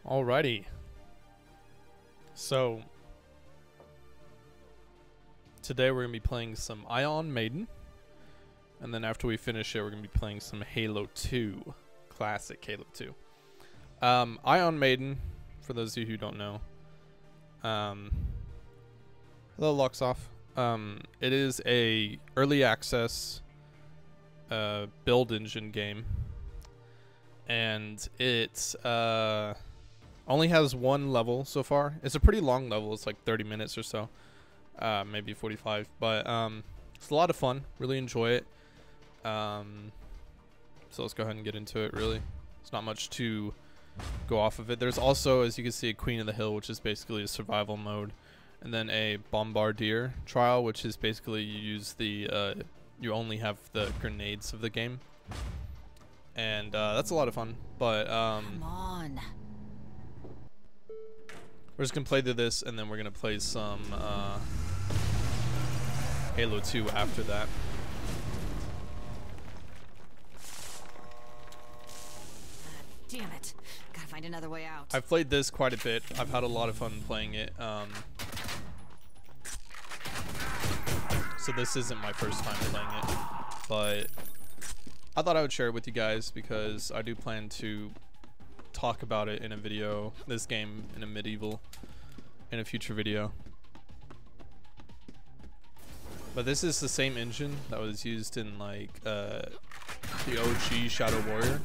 Alrighty. So today we're gonna be playing some Ion Maiden, and then after we finish it, we're gonna be playing some Halo 2, classic Halo 2. Ion Maiden, for those of you who don't know, hello Luxoff. It is a early access build engine game, and it only has one level so far. It's a pretty long level. It's like 30 minutes or so, maybe 45, but it's a lot of fun. Really enjoy it. So let's go ahead and get into it. Really, it's not much to go off of it. There's also, as you can see, a Queen of the Hill, which is basically a survival mode, and then a Bombardier trial, which is basically you use the you only have the grenades of the game, and that's a lot of fun. But come on. We're just gonna play through this, and then we're gonna play some Halo 2 after that. Damn it. Gotta find another way out. I've played this quite a bit. I've had a lot of fun playing it. So this isn't my first time playing it, but I thought I would share it with you guys because I do plan to talk about it in a video, this game in a medieval, in a future video. But this is the same engine that was used in like the OG Shadow Warrior,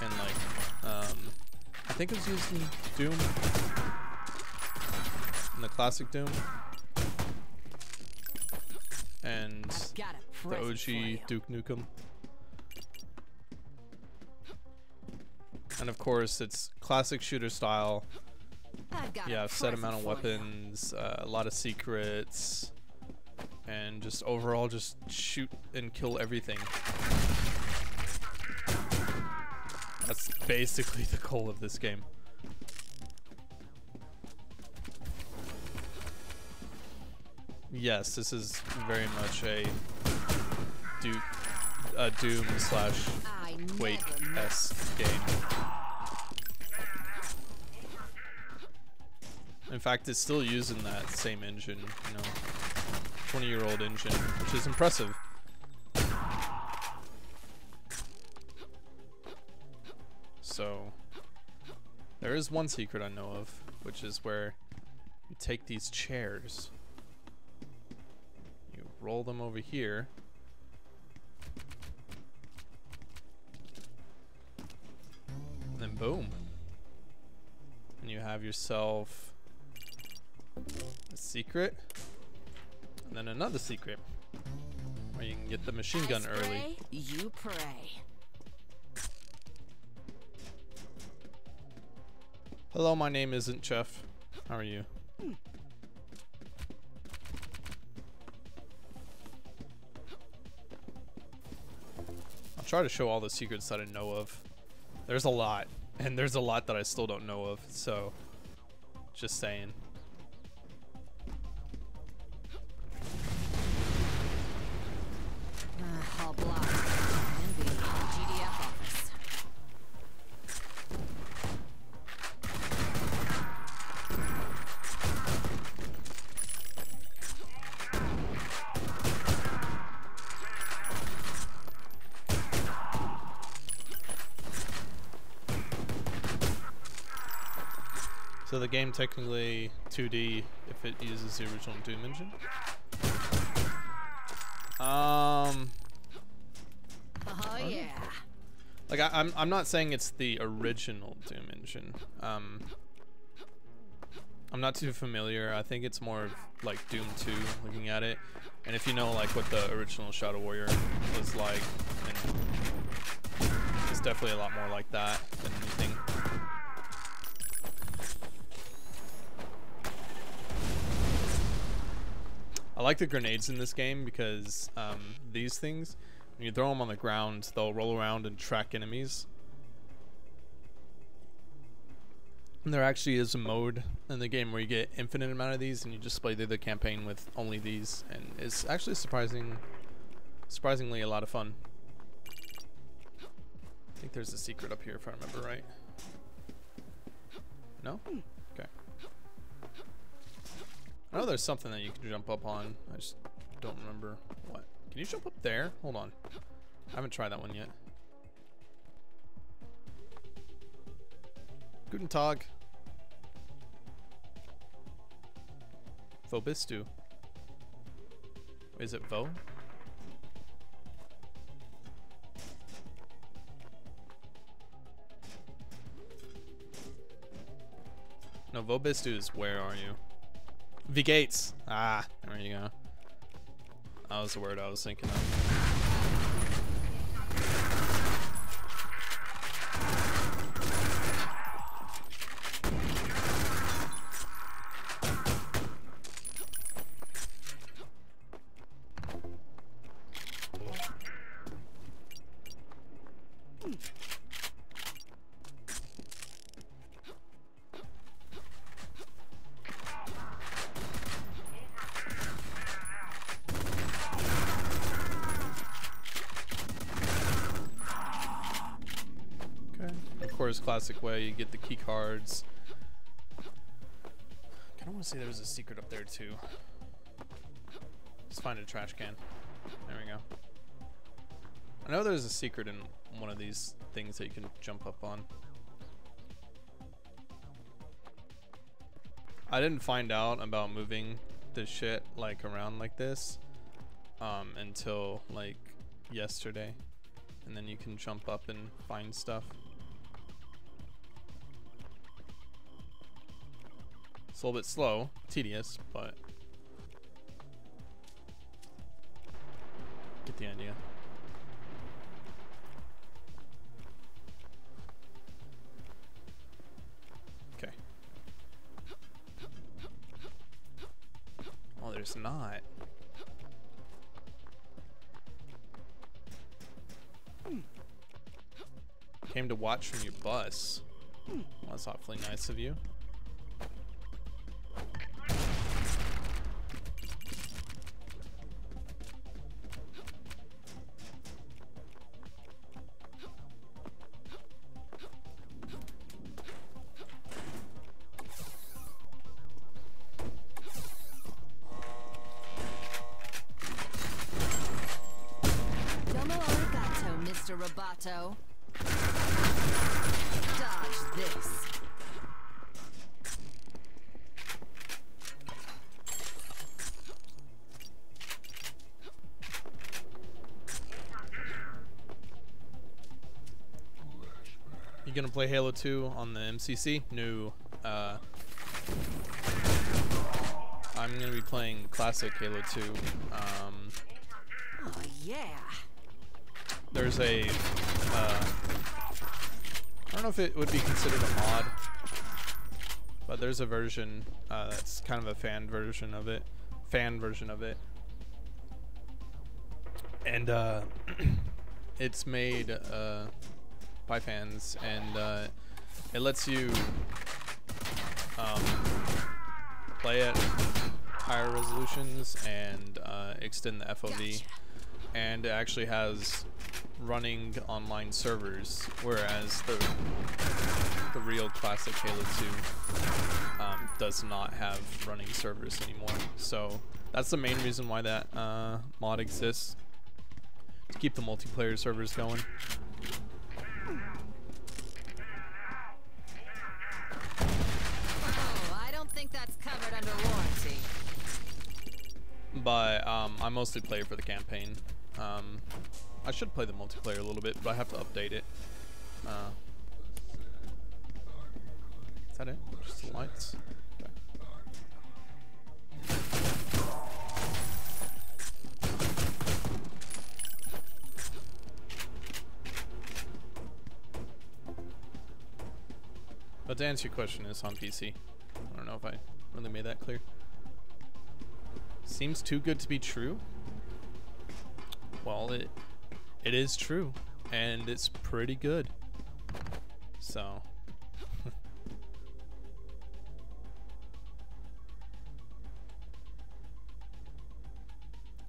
and like I think it was used in Doom, in the classic Doom, and the OG Duke Nukem. And of course, it's classic shooter style. Yeah, set amount of weapons, a lot of secrets, and just overall just shoot and kill everything. That's basically the goal of this game. Yes, this is very much a Doom slash Quake-esque game. In fact, it's still using that same engine, you know, 20-year-old engine, which is impressive. So, there is one secret I know of, which is where you take these chairs, you roll them over here, and then boom, and you have yourself a secret, and then another secret, where you can get the machine gun early. You pray. Hello, my name isn't Jeff. How are you? I'll try to show all the secrets that I know of. There's a lot, and there's a lot that I still don't know of, so just saying. I'll block. GDF office. So the game technically 2D if it uses the original Doom engine. Oh yeah. Like I'm not saying it's the original Doom engine. I'm not too familiar. I think it's more of like Doom 2 looking at it. And if you know like what the original Shadow Warrior was like, then it's definitely a lot more like that than anything. I like the grenades in this game because these things, when you throw them on the ground, they'll roll around and track enemies. And there actually is a mode in the game where you get infinite amount of these, and you just play through the campaign with only these, and it's actually surprisingly a lot of fun. I think there's a secret up here if I remember right. No? Okay. I know there's something that you can jump up on. I just don't remember what. Can you jump up there? Hold on. I haven't tried that one yet. Guten Tag. Wo bist du? Is it Vo? No, Wo bist du is where are you? EVGA. Ah, there you go. That was the word I was thinking of. Classic way, you get the key cards. I kind of want to say there was a secret up there too. Just find a trash can. There we go. I know there's a secret in one of these things that you can jump up on. I didn't find out about moving this shit like around like this until like yesterday, and then you can jump up and find stuff. It's a little bit slow, tedious, but get the idea. Okay. Oh, there's not. Came to watch from your bus. Well, that's awfully nice of you. Roboto. Dodge this. You gonna play Halo 2 on the MCC? No. I'm gonna be playing classic Halo 2. Oh yeah. There's a, I don't know if it would be considered a mod, but there's a version that's kind of a fan version of it, and it's made by fans, and it lets you play at higher resolutions and extend the FOV. Gotcha. And it actually has running online servers, whereas the real classic Halo 2 does not have running servers anymore. So that's the main reason why that mod exists, to keep the multiplayer servers going. Oh, I don't think that's covered under warranty. But I mostly play for the campaign. I should play the multiplayer a little bit, but I have to update it. Is that it? Just the lights? Okay. But to answer your question, it's on PC. I don't know if I really made that clear. Seems too good to be true. Well, it is true, and it's pretty good. So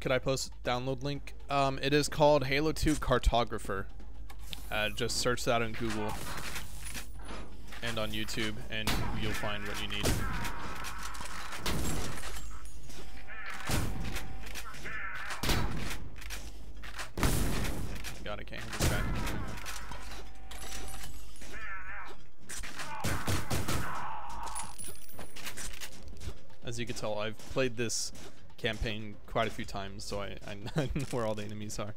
could I post a download link? It is called Halo 2 Cartographer. Just search that on Google, and find on YouTube, and you'll find what you need. God, I can't hit this guy. As you can tell, I've played this campaign quite a few times, so I know where all the enemies are.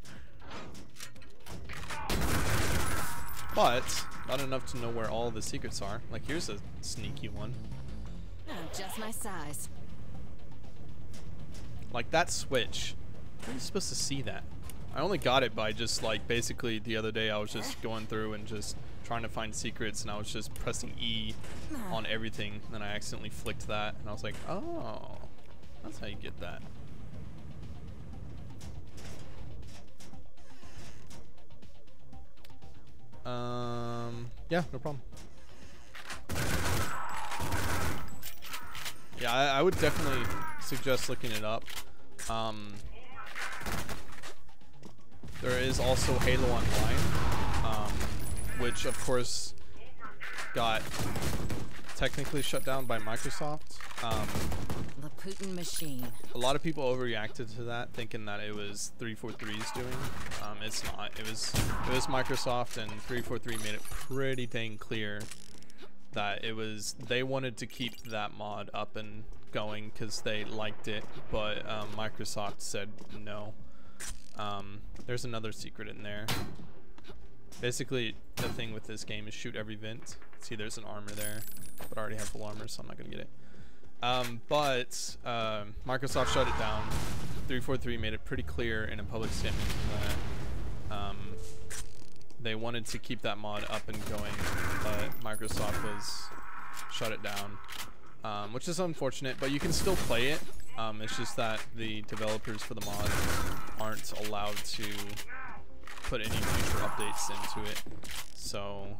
But not enough to know where all the secrets are. Like, here's a sneaky one. Oh, just my size. Like, that switch. How are you supposed to see that? I only got it by just, like, basically the other day I was just going through and just trying to find secrets, and I was just pressing E on everything, and I accidentally flicked that, and I was like, oh, that's how you get that. Yeah, no problem. Yeah, I would definitely suggest looking it up. There is also Halo Online, which of course got technically shut down by Microsoft. The Putin machine. A lot of people overreacted to that, thinking that it was 343's doing. It's not. It was Microsoft, and 343 made it pretty dang clear that it was. They wanted to keep that mod up and going because they liked it, but Microsoft said no. There's another secret in there. Basically, the thing with this game is shoot every vent. See, there's an armor there, but I already have full armor, so I'm not gonna get it. Microsoft shut it down. 343 made it pretty clear in a public statement that they wanted to keep that mod up and going, but Microsoft was shut it down, which is unfortunate, but you can still play it. It's just that the developers for the mod aren't allowed to put any future updates into it. So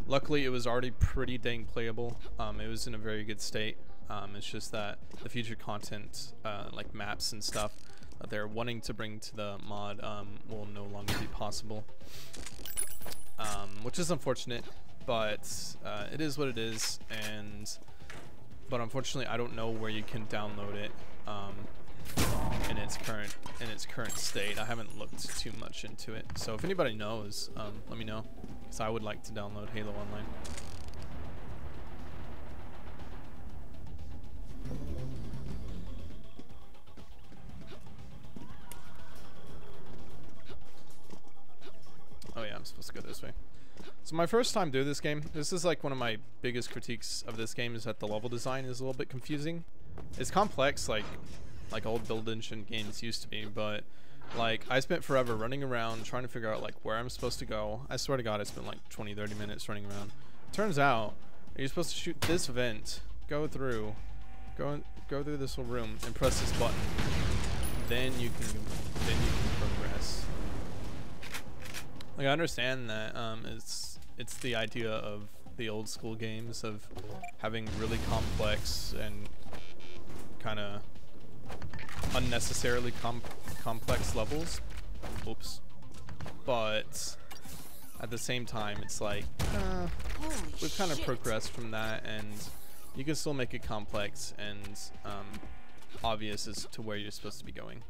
luckily it was already pretty dang playable. It was in a very good state. It's just that the future content, like maps and stuff that they're wanting to bring to the mod will no longer be possible, which is unfortunate, but it is what it is. But unfortunately I don't know where you can download it in its current state. I haven't looked too much into it, so if anybody knows, let me know, because I would like to download Halo Online. Oh yeah, I'm supposed to go this way. So my first time doing this game, this is like one of my biggest critiques of this game, is that the level design is a little bit confusing. It's complex like old build engine games used to be, but like I spent forever running around trying to figure out like where I'm supposed to go. I swear to God, I spent like 20-30 minutes running around. Turns out you're supposed to shoot this vent, go through this little room and press this button. Then you can progress. Like I understand that it's the idea of the old school games of having really complex and kind of unnecessarily complex levels. Oops. But at the same time, it's like we've kind of progressed from that, and you can still make it complex and obvious as to where you're supposed to be going.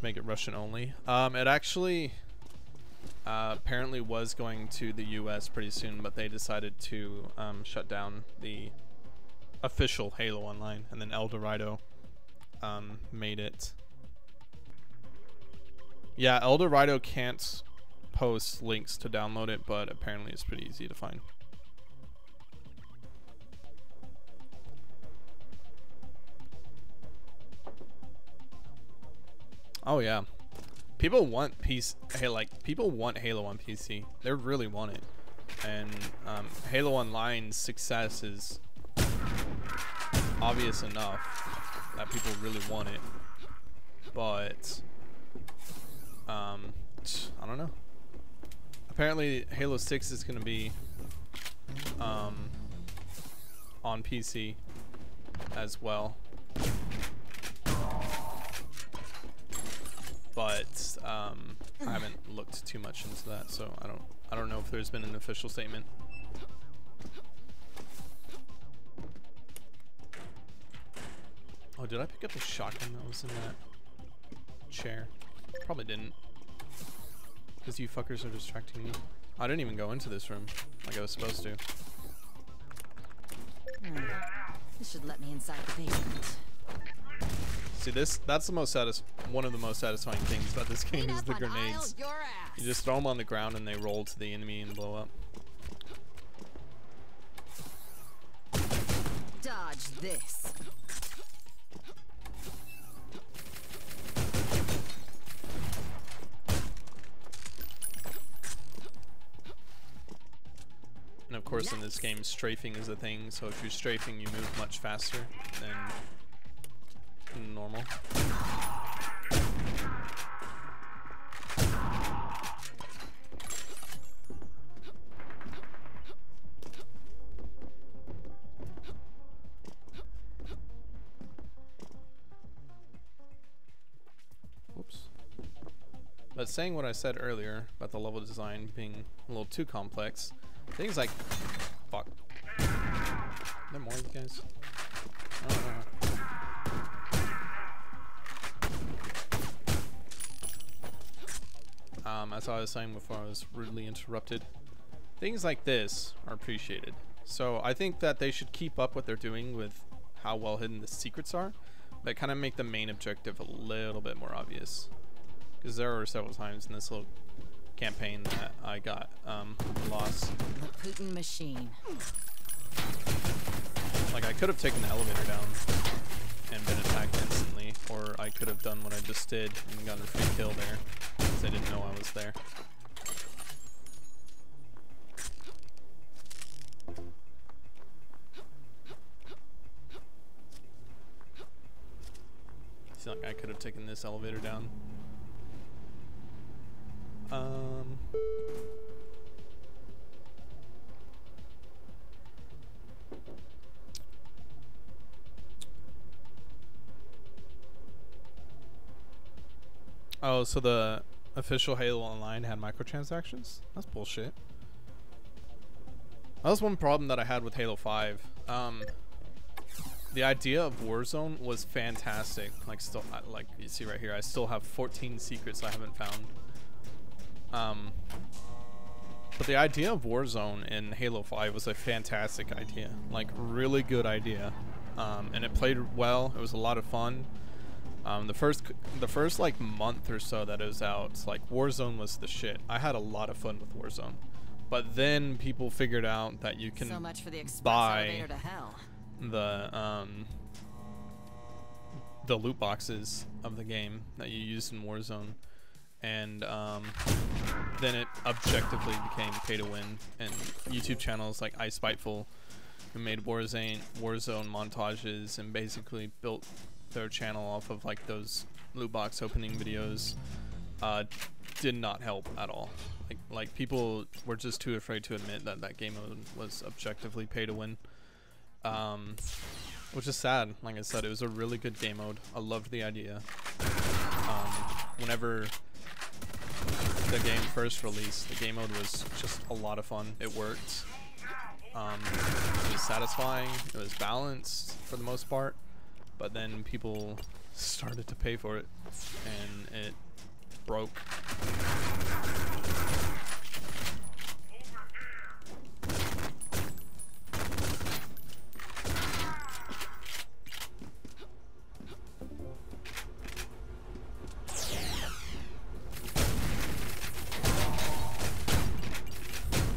Make it Russian only. It actually apparently was going to the US pretty soon, but they decided to shut down the official Halo Online, and then El Dorado made it. Yeah, El Dorado can't post links to download it, but apparently it's pretty easy to find. Oh yeah, people want people want Halo on PC. They really want it, and Halo Online's success is obvious enough that people really want it. But I don't know. Apparently, Halo 6 is going to be on PC as well. But I haven't looked too much into that, so I don't know if there's been an official statement. Oh, did I pick up the shotgun that was in that chair? Probably didn't. Because you fuckers are distracting me. I didn't even go into this room like I was supposed to. This should let me inside the basement. See, that's the most one of the most satisfying things about this game is the grenades. You just throw them on the ground and they roll to the enemy and blow up. Dodge this. And of course, in this game, strafing is a thing. So if you're strafing, you move much faster than normal. Whoops. But saying what I said earlier about the level design being a little too complex, things like, fuck. Are there more of you guys? I don't know. As I was saying before, I was rudely interrupted. Things like this are appreciated. So I think that they should keep up what they're doing with how well hidden the secrets are, but kind of make the main objective a little bit more obvious. Because there were several times in this little campaign that I got lost. The Putin machine. Like I could have taken the elevator down and been attacked instantly, or I could have done what I just did and gotten a free kill there because I didn't know I was there. See, like I could have taken this elevator down. Oh, so the official Halo Online had microtransactions? That's bullshit. That was one problem that I had with Halo 5. The idea of Warzone was fantastic. Like, still, like you see right here, I still have 14 secrets I haven't found. But the idea of Warzone in Halo 5 was a fantastic idea. Like, really good idea. And it played well. It was a lot of fun. The first like month or so that it was out, like Warzone was the shit. I had a lot of fun with Warzone, but then people figured out that you can buy the loot boxes of the game that you use in Warzone, and then it objectively became pay to win. And YouTube channels like iSpiteful, who made Warzone montages and basically built their channel off of like those loot box opening videos, did not help at all. Like people were just too afraid to admit that that game mode was objectively pay to win, which is sad. Like I said, it was a really good game mode. I loved the idea. Whenever the game first released, the game mode was just a lot of fun. It worked. It was satisfying. It was balanced for the most part. But then people started to pay for it, and it broke.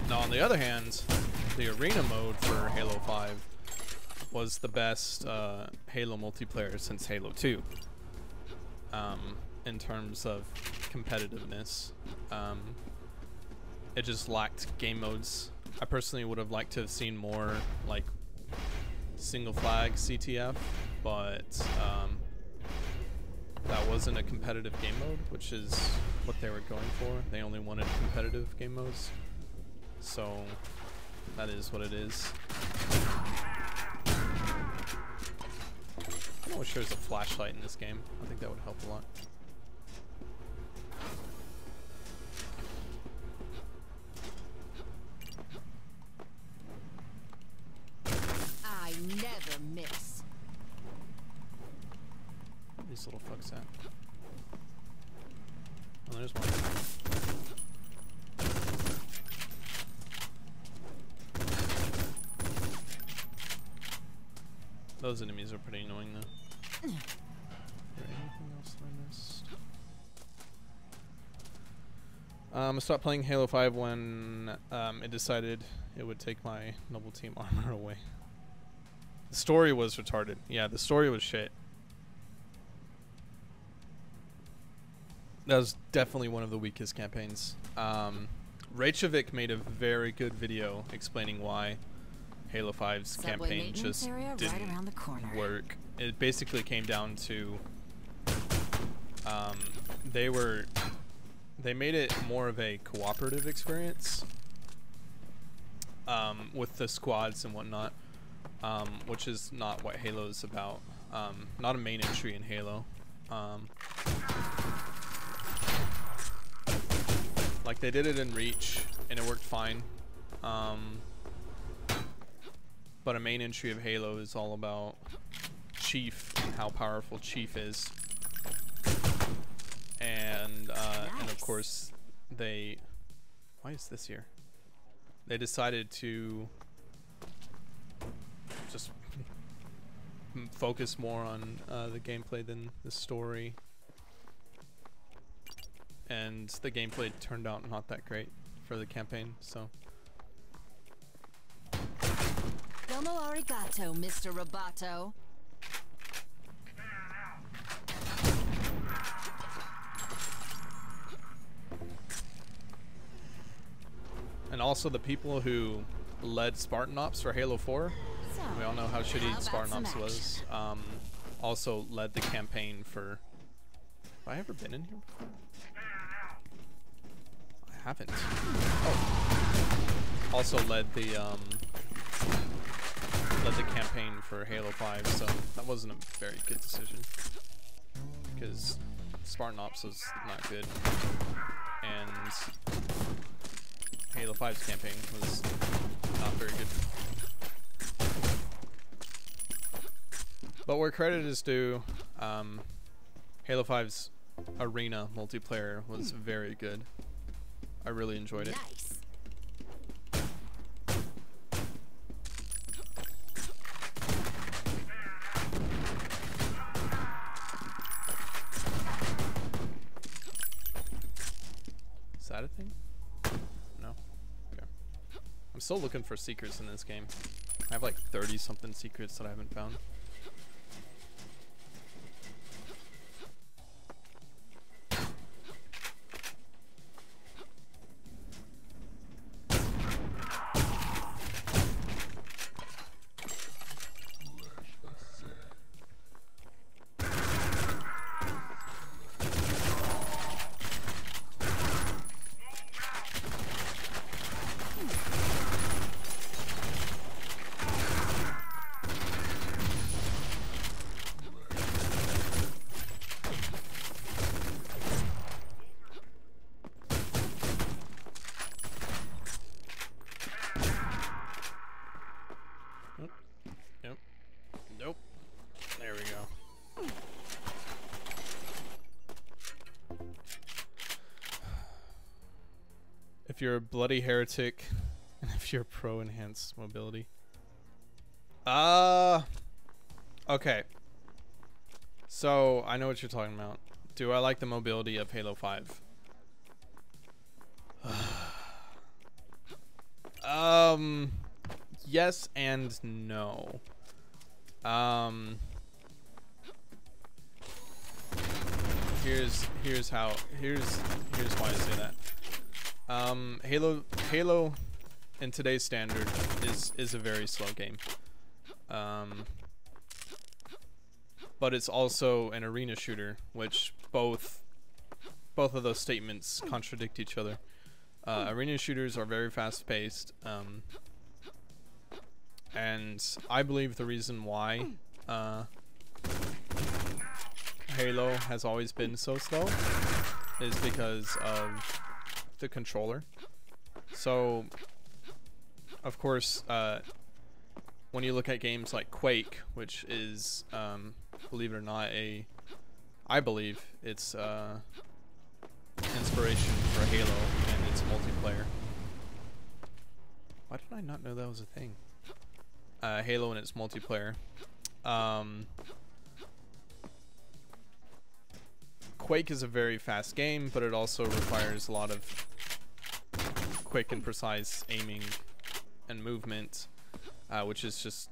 Now, on the other hand, the arena mode for Halo 5 was the best Halo multiplayer since Halo 2 in terms of competitiveness. It just lacked game modes. I personally would have liked to have seen more like single flag CTF, but that wasn't a competitive game mode, which is what they were going for. They only wanted competitive game modes. So that is what it is. I wish there was a flashlight in this game. I think that would help a lot. I never miss. Where are these little fucks at? Oh, there's one. Those enemies are pretty annoying though. Is there anything else that I missed? I stopped playing Halo 5 when it decided it would take my Noble Team armor away. The story was retarded. Yeah, the story was shit. That was definitely one of the weakest campaigns. Reykjavik made a very good video explaining why Halo 5's campaign just didn't work. It basically came down to they made it more of a cooperative experience with the squads and whatnot, which is not what Halo's about. Not a main entry in Halo. Like they did it in Reach and it worked fine. But a main entry of Halo is all about Chief and how powerful Chief is. And of course they, why is this here? They decided to just focus more on the gameplay than the story. And the gameplay turned out not that great for the campaign, so. Domo arigato, Mr. Roboto. And also the people who led Spartan Ops for Halo 4, So, we all know how shitty about Spartan some Ops was, also led the campaign for, have I ever been in here before? I haven't. Oh. Also led the campaign for Halo 5, so that wasn't a very good decision. Because Spartan Ops was not good. And Halo 5's campaign was not very good. But where credit is due, Halo 5's arena multiplayer was very good. I really enjoyed it. nice. Is that a thing? No? Okay. I'm still looking for secrets in this game. I have like 30 something secrets that I haven't found. If you're a bloody heretic, and if you're pro enhanced mobility. Okay. So, I know what you're talking about. Do I like the mobility of Halo 5? Yes and no. Here's why I say that. Halo in today's standard is a very slow game. but it's also an arena shooter, which both of those statements contradict each other. Arena shooters are very fast-paced, and I believe the reason why Halo has always been so slow is because of the controller. So, of course, when you look at games like Quake, which is, believe it or not, I believe it's inspiration for Halo and its multiplayer. Why did I not know that was a thing? Halo and its multiplayer. Quake is a very fast game, but it also requires a lot of quick and precise aiming and movement, which is just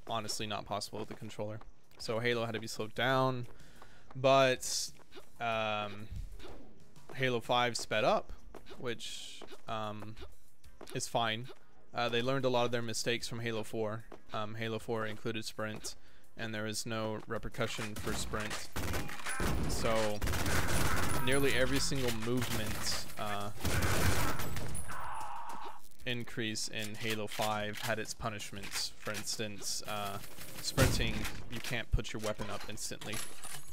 honestly not possible with the controller. So Halo had to be slowed down, but Halo 5 sped up, which is fine. They learned a lot of their mistakes from Halo 4. Halo 4 included sprint, and there is no repercussion for sprint. So nearly every single movement increase in Halo 5 had its punishments. For instance, sprinting, you can't put your weapon up instantly,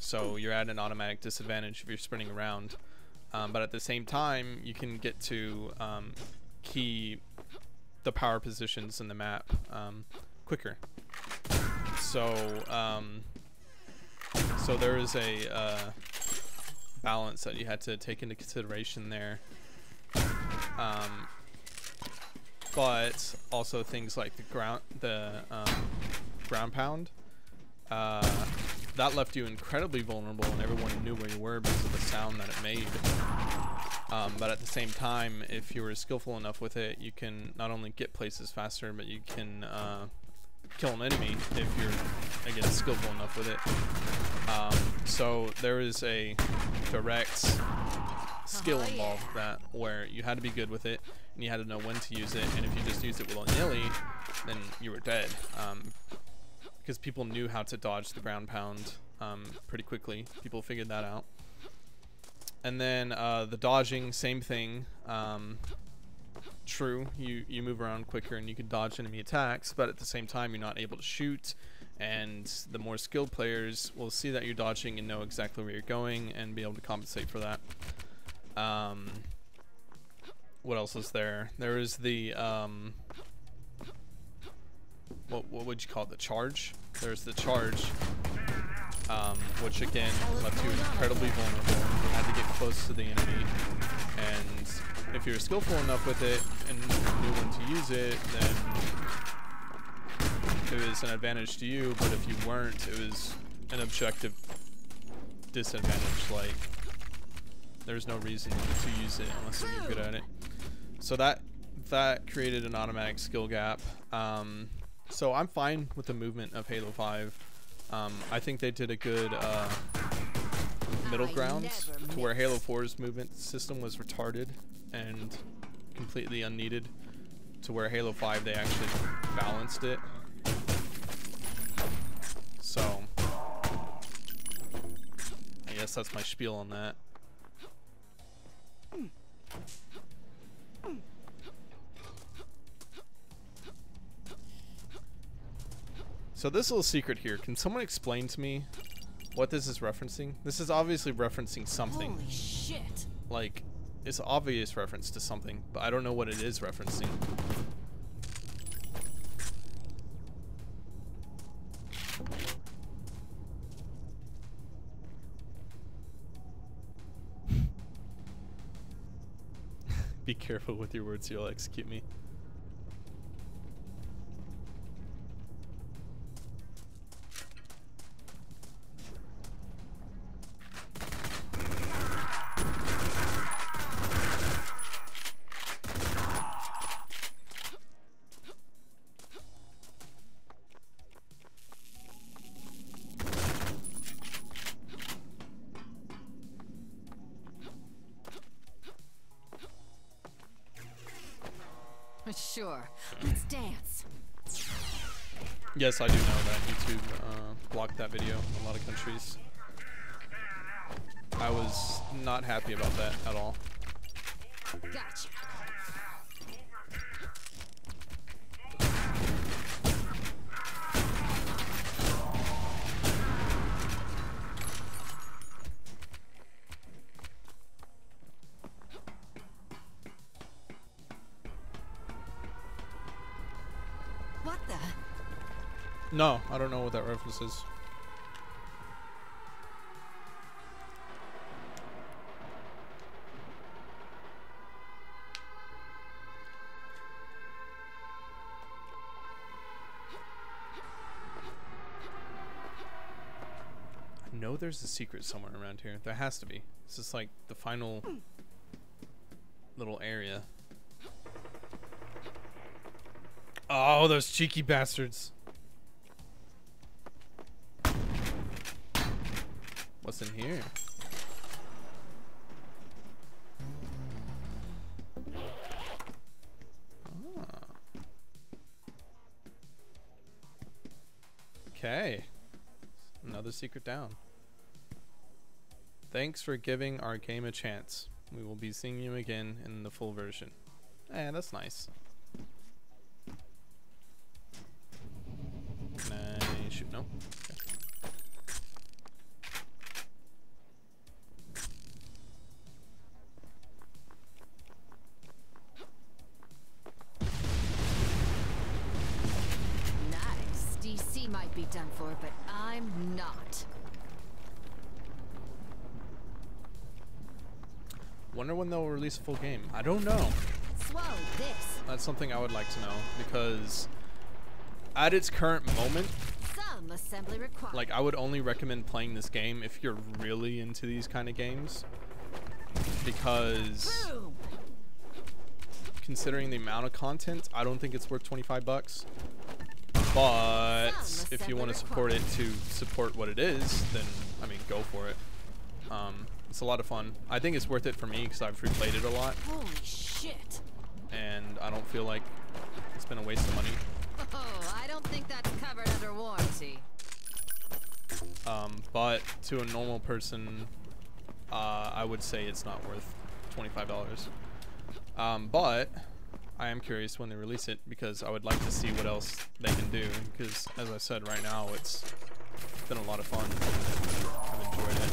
so you're at an automatic disadvantage if you're sprinting around. But at the same time, you can get to key the power positions in the map quicker. So so there is a balance that you had to take into consideration there. But also things like the ground pound, that left you incredibly vulnerable, and everyone knew where you were because of the sound that it made. But at the same time, if you were skillful enough with it, you can not only get places faster, but you can kill an enemy if you're, again, skillful enough with it. So there is a direct skill involved with that, where you had to be good with it, and you had to know when to use it, and if you just used it willy-nilly, then you were dead. Because people knew how to dodge the ground pound pretty quickly. People figured that out. And then the dodging, same thing. True, you move around quicker and you can dodge enemy attacks, but at the same time you're not able to shoot, and the more skilled players will see that you're dodging and know exactly where you're going and be able to compensate for that. What else is there? There is the what would you call it? The charge. There's the charge, which again left you incredibly vulnerable. You had to get close to the enemy, and if you're skillful enough with it and knew when to use it, then it was an advantage to you. But if you weren't, it was an objective disadvantage. Like, there's no reason to use it unless you're good at it. So that created an automatic skill gap. So I'm fine with the movement of Halo 5. I think they did a good middle ground to where Halo 4's movement system was retarded and completely unneeded, to where Halo 5 they actually balanced it. So I guess that's my spiel on that. So this little secret here, can someone explain to me what this is referencing? This is obviously referencing something. Holy shit. Like, it's an obvious reference to something, but I don't know what it is referencing. Be careful with your words, you'll execute me. Sure, let's dance. Yes, I do know that YouTube blocked that video in a lot of countries. I was not happy about that at all. Gotcha. What the? No, I don't know what that reference is. I know there's a secret somewhere around here. There has to be. This is like the final little area. Oh, those cheeky bastards. What's in here? Ah. Okay. Another secret down. Thanks for giving our game a chance. We will be seeing you again in the full version. Eh, that's nice. Can I shoot? No. Okay. Nice. DC might be done for, but I'm not. Wonder when they'll release a full game. I don't know. Swallow this. That's something I would like to know, because at its current moment, Some assembly required. like, I would only recommend playing this game if you're really into these kind of games, because Boom. considering the amount of content, I don't think it's worth 25 bucks. But if you want to support it to support what it is, then I mean, go for it. It's a lot of fun. I think it's worth it for me because I've replayed it a lot, Holy shit. and I don't feel like it's been a waste of money. Oh, I don't think that's covered under warranty. But to a normal person, I would say it's not worth $25. But I am curious when they release it, because I would like to see what else they can do, because as I said, right now it's been a lot of fun. I've enjoyed it.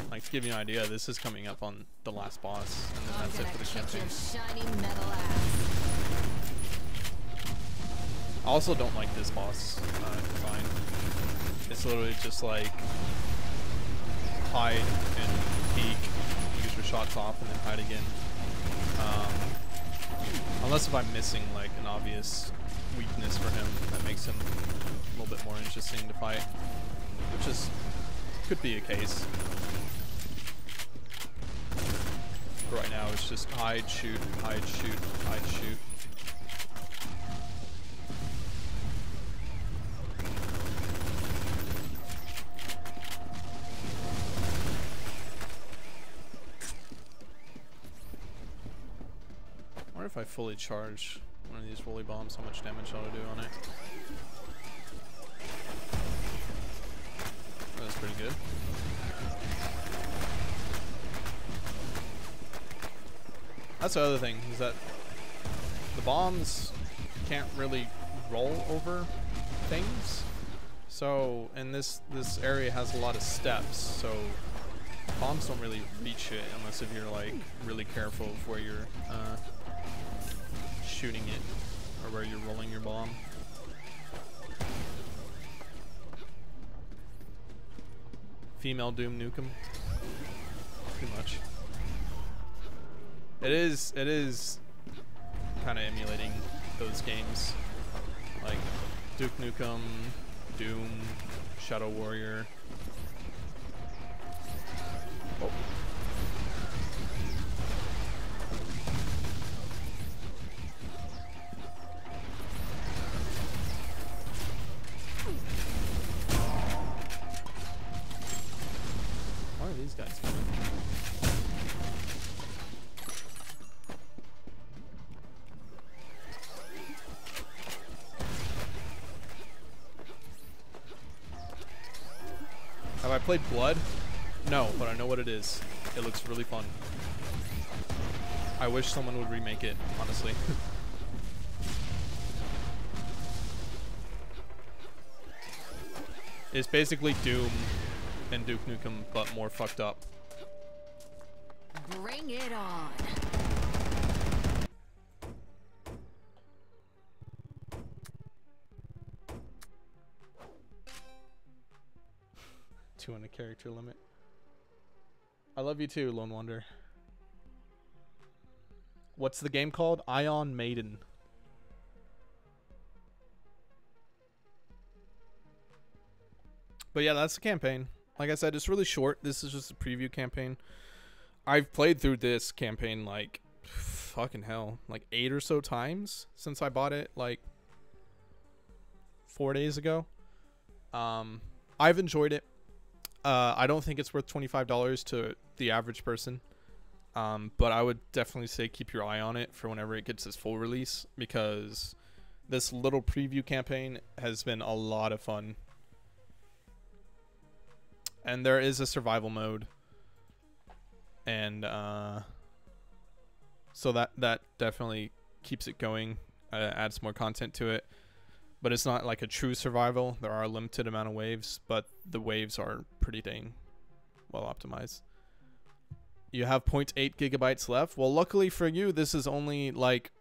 Like, to give you an idea, this is coming up on the last boss, and then I'm that's it gonna for the kick campaign. your shiny metal ass. I also don't like this boss design. It's literally just like hide and peek, you get your shots off, and then hide again. Unless if I'm missing like an obvious weakness for him that makes him a little bit more interesting to fight, which is could be a case. But right now it's just hide, shoot, hide, shoot, hide, shoot. I wonder if I fully charge one of these rolly bombs, how much damage I'll do on it. That's pretty good. That's the other thing, is that the bombs can't really roll over things. So, and this area has a lot of steps, so bombs don't really reach it unless if you're like really careful of where you're shooting it or where you're rolling your bomb. Female Doom Nukem. Pretty much. It is kind of emulating those games, like Duke Nukem, Doom, Shadow Warrior. Oh. Why are these guys coming? played Blood? No, but I know what it is. It looks really fun. I wish someone would remake it, honestly. It's basically Doom and Duke Nukem, but more fucked up. Bring it on. Two on a character limit. I love you too, Lone Wonder. What's the game called? Ion Maiden. But yeah, that's the campaign. Like I said, it's really short. This is just a preview campaign. I've played through this campaign like fucking hell, like 8 or so times since I bought it like 4 days ago. I've enjoyed it. I don't think it's worth $25 to the average person. But I would definitely say keep your eye on it for whenever it gets its full release, because this little preview campaign has been a lot of fun. And there is a survival mode. And so that definitely keeps it going, adds more content to it. But it's not like a true survival. There are a limited amount of waves, but the waves are pretty dang well optimized. You have 0.8 gigabytes left. Well, luckily for you, this is only like,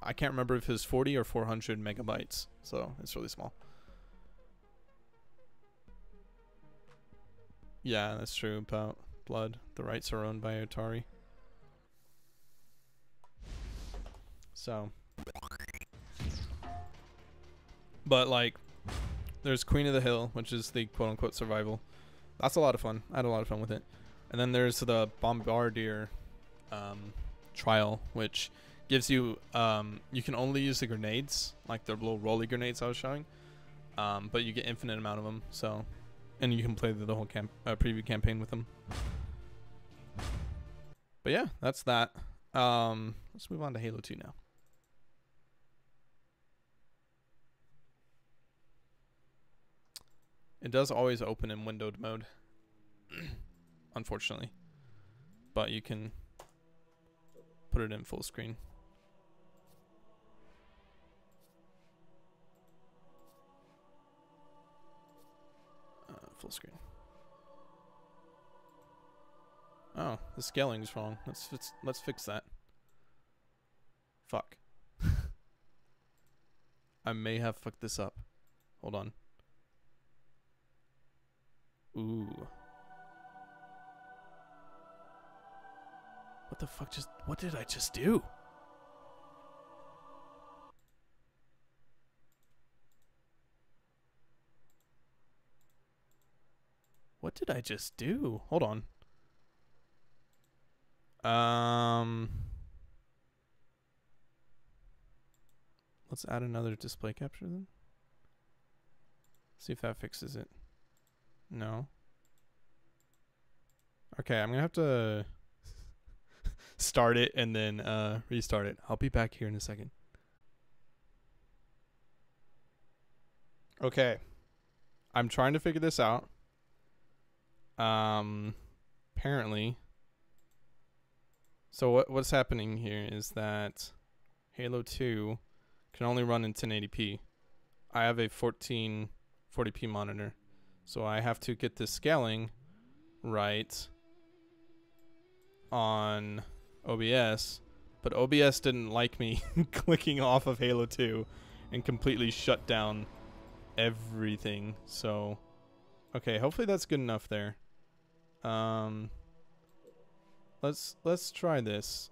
I can't remember if it's 40 or 400 megabytes. So it's really small. Yeah, that's true about Blood. The rights are owned by Atari. So. But like, there's Queen of the Hill, which is the quote-unquote survival. That's a lot of fun. I had a lot of fun with it. And then there's the Bombardier trial, which gives you, you can only use the grenades, like the little rolly grenades I was showing. But you get infinite amount of them, so. And you can play the whole preview campaign with them. But yeah, that's that. Let's move on to Halo 2 now. It does always open in windowed mode, unfortunately. But you can put it in full screen. Full screen. Oh, the scaling's wrong. Let's fix that. Fuck. I may have fucked this up. Hold on. Ooh. What the fuck what did I just do? What did I just do? Hold on. Let's add another display capture then. See if that fixes it. No. Okay, I'm gonna have to start it and then restart it. I'll be back here in a second. Okay. I'm trying to figure this out. Apparently. So what's happening here is that Halo 2 can only run in 1080p. I have a 1440p monitor. So I have to get the scaling right on OBS, but OBS didn't like me clicking off of Halo 2 and completely shut down everything. So, okay, hopefully that's good enough there. Let's try this.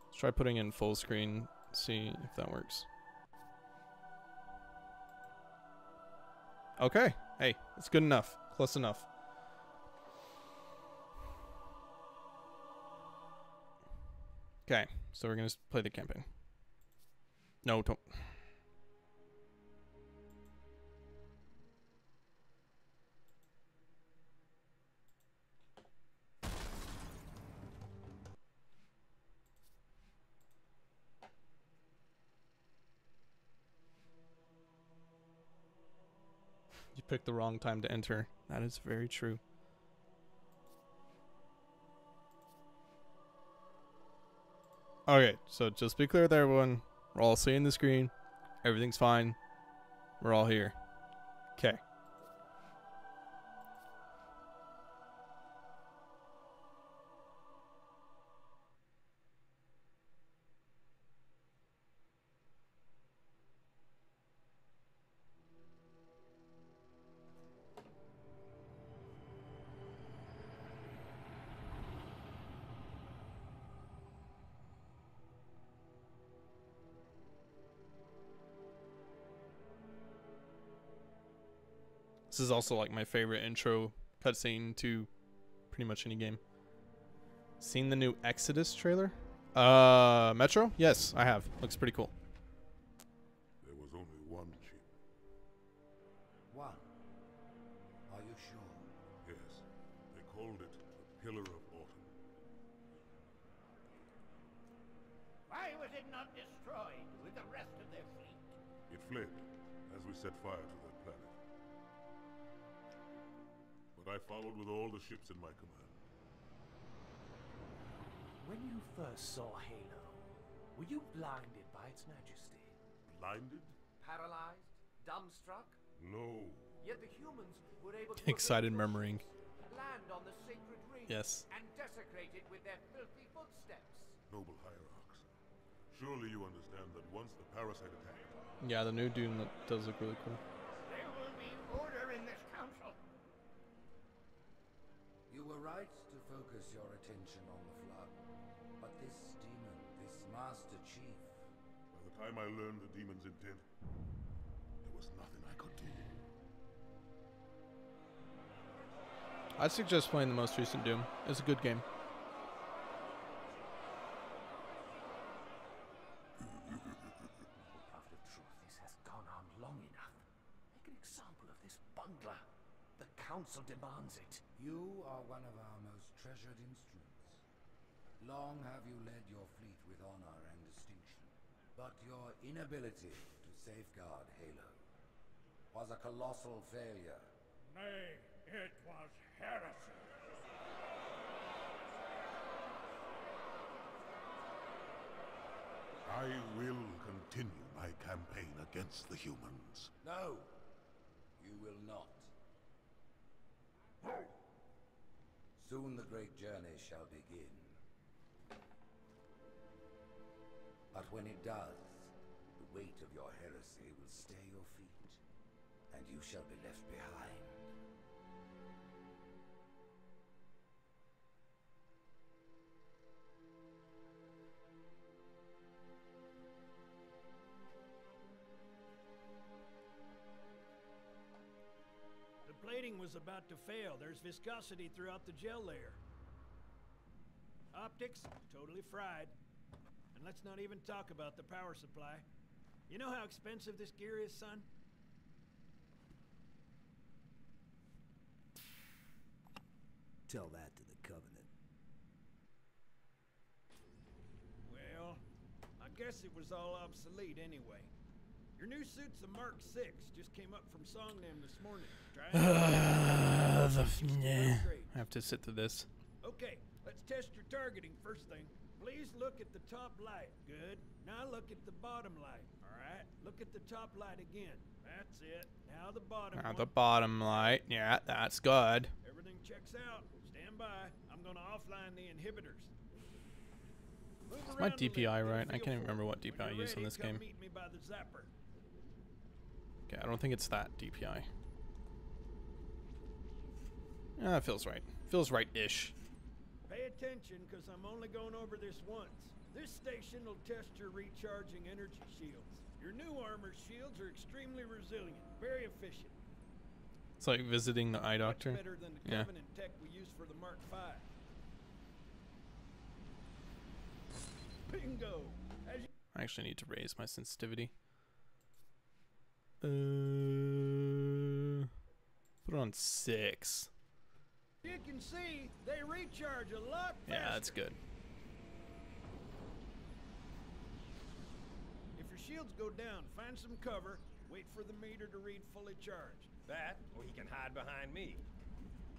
Let's try putting in full screen, see if that works. Okay, hey, it's good enough, close enough. Okay, so we're gonna play the campaign. No, don't. You picked the wrong time to enter. That is very true. Okay, so just be clear there, everyone. We're all seeing the screen. Everything's fine. We're all here. Okay. This is also like my favorite intro cutscene to pretty much any game. Seen the new Exodus trailer? Metro? Yes, I have. Looks pretty cool. There was only one chip. One? Are you sure? Yes. They called it the Pillar of Autumn. Why was it not destroyed with the rest of their fleet? It fled as we set fire to that planet. But I followed with all the ships in my command. When you first saw Halo, were you blinded by its majesty? Blinded? Paralyzed? Dumbstruck? No. Yet the humans were able to Excited murmuring. land on the sacred ring Yes. and desecrate it with their filthy footsteps. Noble hierarchs. Surely you understand that once the parasite attacked, Yeah, the new Dune does look really cool. There will be order in this council. You were right to focus your attention on the Flood. But this demon, this Master Chief... by the time I learned the demon's intent, there was nothing I could do. I'd suggest playing the most recent Doom. It's a good game. Prophet of truth, this has gone on long enough. Make an example of this bungler. The council demands it. You are one of our most treasured instruments. Long have you led your fleet with honor and distinction. But your inability to safeguard Halo was a colossal failure. Nay, it was heresy. I will continue my campaign against the humans. No, you will not. Soon the great journey shall begin. But when it does, the weight of your heresy will stay your feet, and you shall be left behind. The plating was about to fail. There's viscosity throughout the gel layer. Optics, totally fried. And let's not even talk about the power supply. You know how expensive this gear is, son? Tell that to the Covenant. Well, I guess it was all obsolete anyway. Your new suit's a Mark 6. Just came up from Songnam this morning. I have to sit through this. Okay, let's test your targeting first thing. Please look at the top light. Good. Now look at the bottom light. All right. Look at the top light again. That's it. Now the bottom Now one. the bottom light. Yeah, that's good. Everything checks out. Stand by. I'm gonna offline the inhibitors. Move Is my around a little, DPI get a right? I feel can't even for remember it. what When DPI I you're use on ready, this come game. meet me by the zapper. Okay, I don't think it's that DPI. Yeah, that feels right. Feels right-ish. Pay attention, because I'm only going over this once. This station will test your recharging energy shields. Your new armor shields are extremely resilient, very efficient. It's like visiting the eye doctor. Much better than the Yeah. Covenant tech we use for the Mark V. Bingo! As you I actually need to raise my sensitivity. Put it on 6. You can see, they recharge a lot faster. Yeah, that's good. If your shields go down, find some cover, wait for the meter to read fully charged. That, or he can hide behind me.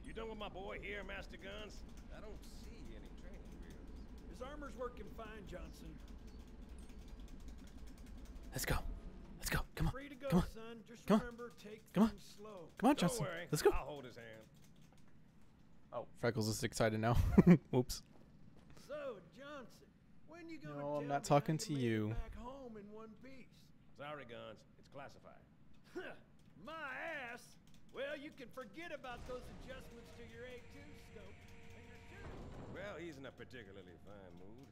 You done with my boy here, Master Guns? I don't see any training wheels. His armor's working fine, Johnson. Let's go. Let's go. Come on. Free to go, Come on. son. Just Come on. remember, take Come on. things slow. Come on, Don't Justin. worry, Let's go. I'll hold his hand. Oh, Freckles is excited now. Whoops. So, Johnson, when you gonna No, tell I'm not me talking how to made you. it back home in one piece? Sorry, Guns. It's classified. My ass! Well, you can forget about those adjustments to your A2 scope. And your shooting. Well, he's in a particularly fine mood.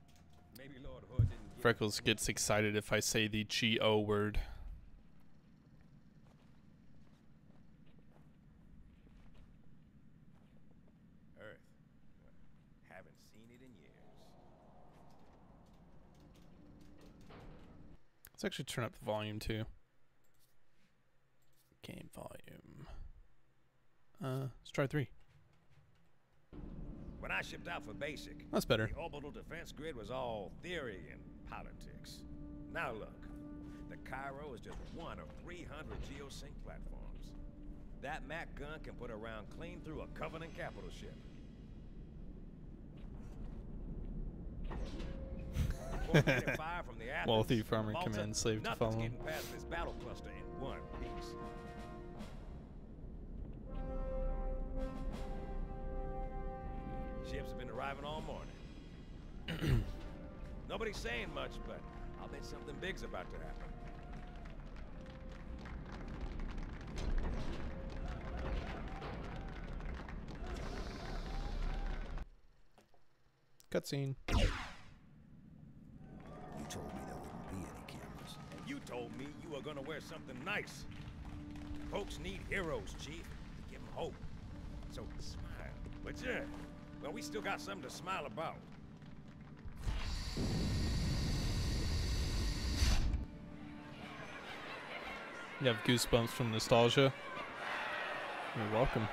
Maybe Lord Hood didn't get Freckles gets excited if I say the G-O word. Earth. Haven't seen it in years. Let's actually turn up the volume too. Game volume. Let's try 3. When I shipped out for basic, That's better. the orbital defense grid was all theory and politics. Now look, the Cairo is just one of 300 geosync platforms. That Mac gun can put a round clean through a Covenant capital ship. 485 from the Athens, Wealthy farmer Malta, commands slave to nothing's follow. getting past this battle cluster in one piece. Ships have been arriving all morning. Nobody's saying much, but I'll bet something big's about to happen. Cutscene. You told me there wouldn't be any cameras. And you told me you were gonna wear something nice. Folks need heroes, Chief. Give them hope. So smile. But yeah, well, we still got something to smile about. You have goosebumps from nostalgia. You're welcome.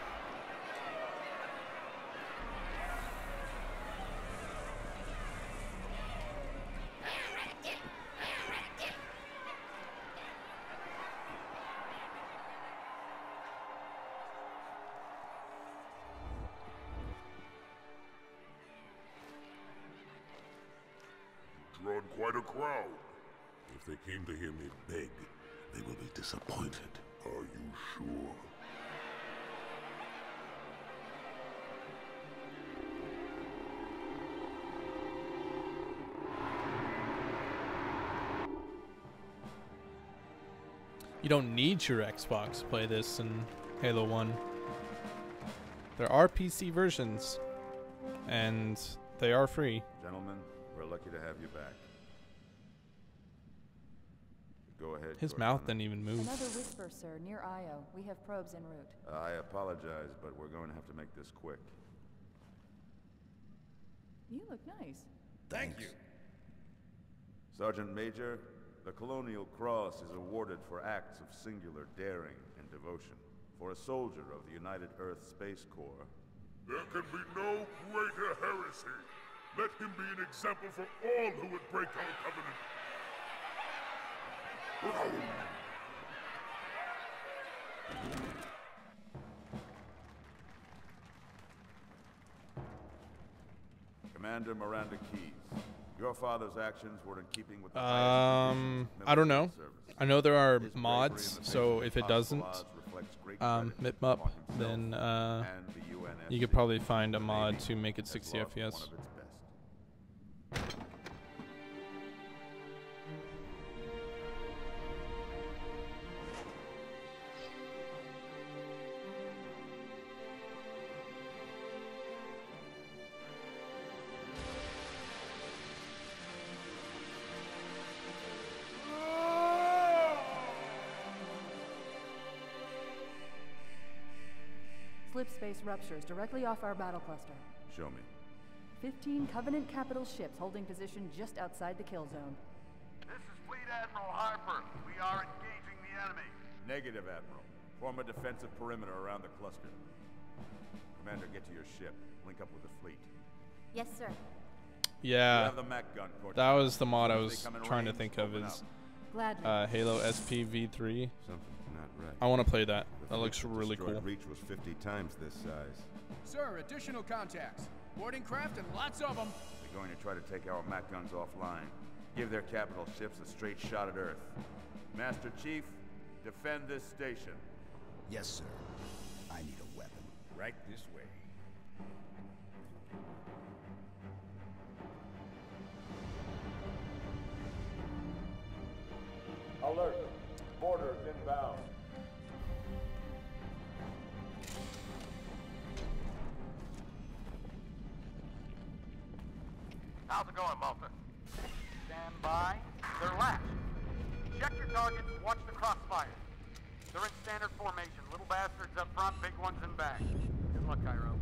Drawn quite a crowd. If they came to hear me beg, they will be disappointed. Are you sure? You don't need your Xbox to play this in Halo 1. There are PC versions, and they are free. Gentlemen, we're lucky to have you back. Go ahead. His Cortana. mouth didn't even move. Another whisper, sir, near Io. We have probes en route. I apologize, but we're going to have to make this quick. You look nice. Thank you. Sergeant Major, the Colonial Cross is awarded for acts of singular daring and devotion. For a soldier of the United Earth Space Corps. There can be no greater heresy. Let him be an example for all who would break our covenant. Commander Miranda Keys, your father's actions were in keeping with the I don't know. I know there are mods, so if it doesn't MIP then you could probably find a mod to make it 60 FPS. Slip space ruptures directly off our battle cluster. Show me. 15 Covenant capital ships holding position just outside the kill zone. This is Fleet Admiral Harper. We are engaging the enemy. Negative, Admiral. Form a defensive perimeter around the cluster. Commander, get to your ship. Link up with the fleet. Yes, sir. Yeah, You have the Mac gun, Cortana. that was the mod I As they was come in trying to range, think of open is Gladly. Halo SPV3. Something. not right. I want to play that. The That looks fleet really destroyed cool. Reach was 50 times this size. Sir, additional contacts. Boarding craft and lots of them. They're going to try to take our Mac guns offline. Give their capital ships a straight shot at Earth. Master Chief, defend this station. Yes, sir. I need a weapon. Right this way. Alert! Boarders inbound. How's it going, Malta? Stand by. They're last. Check your targets, watch the crossfire. They're in standard formation. Little bastards up front, big ones in back. Good luck, Cairo.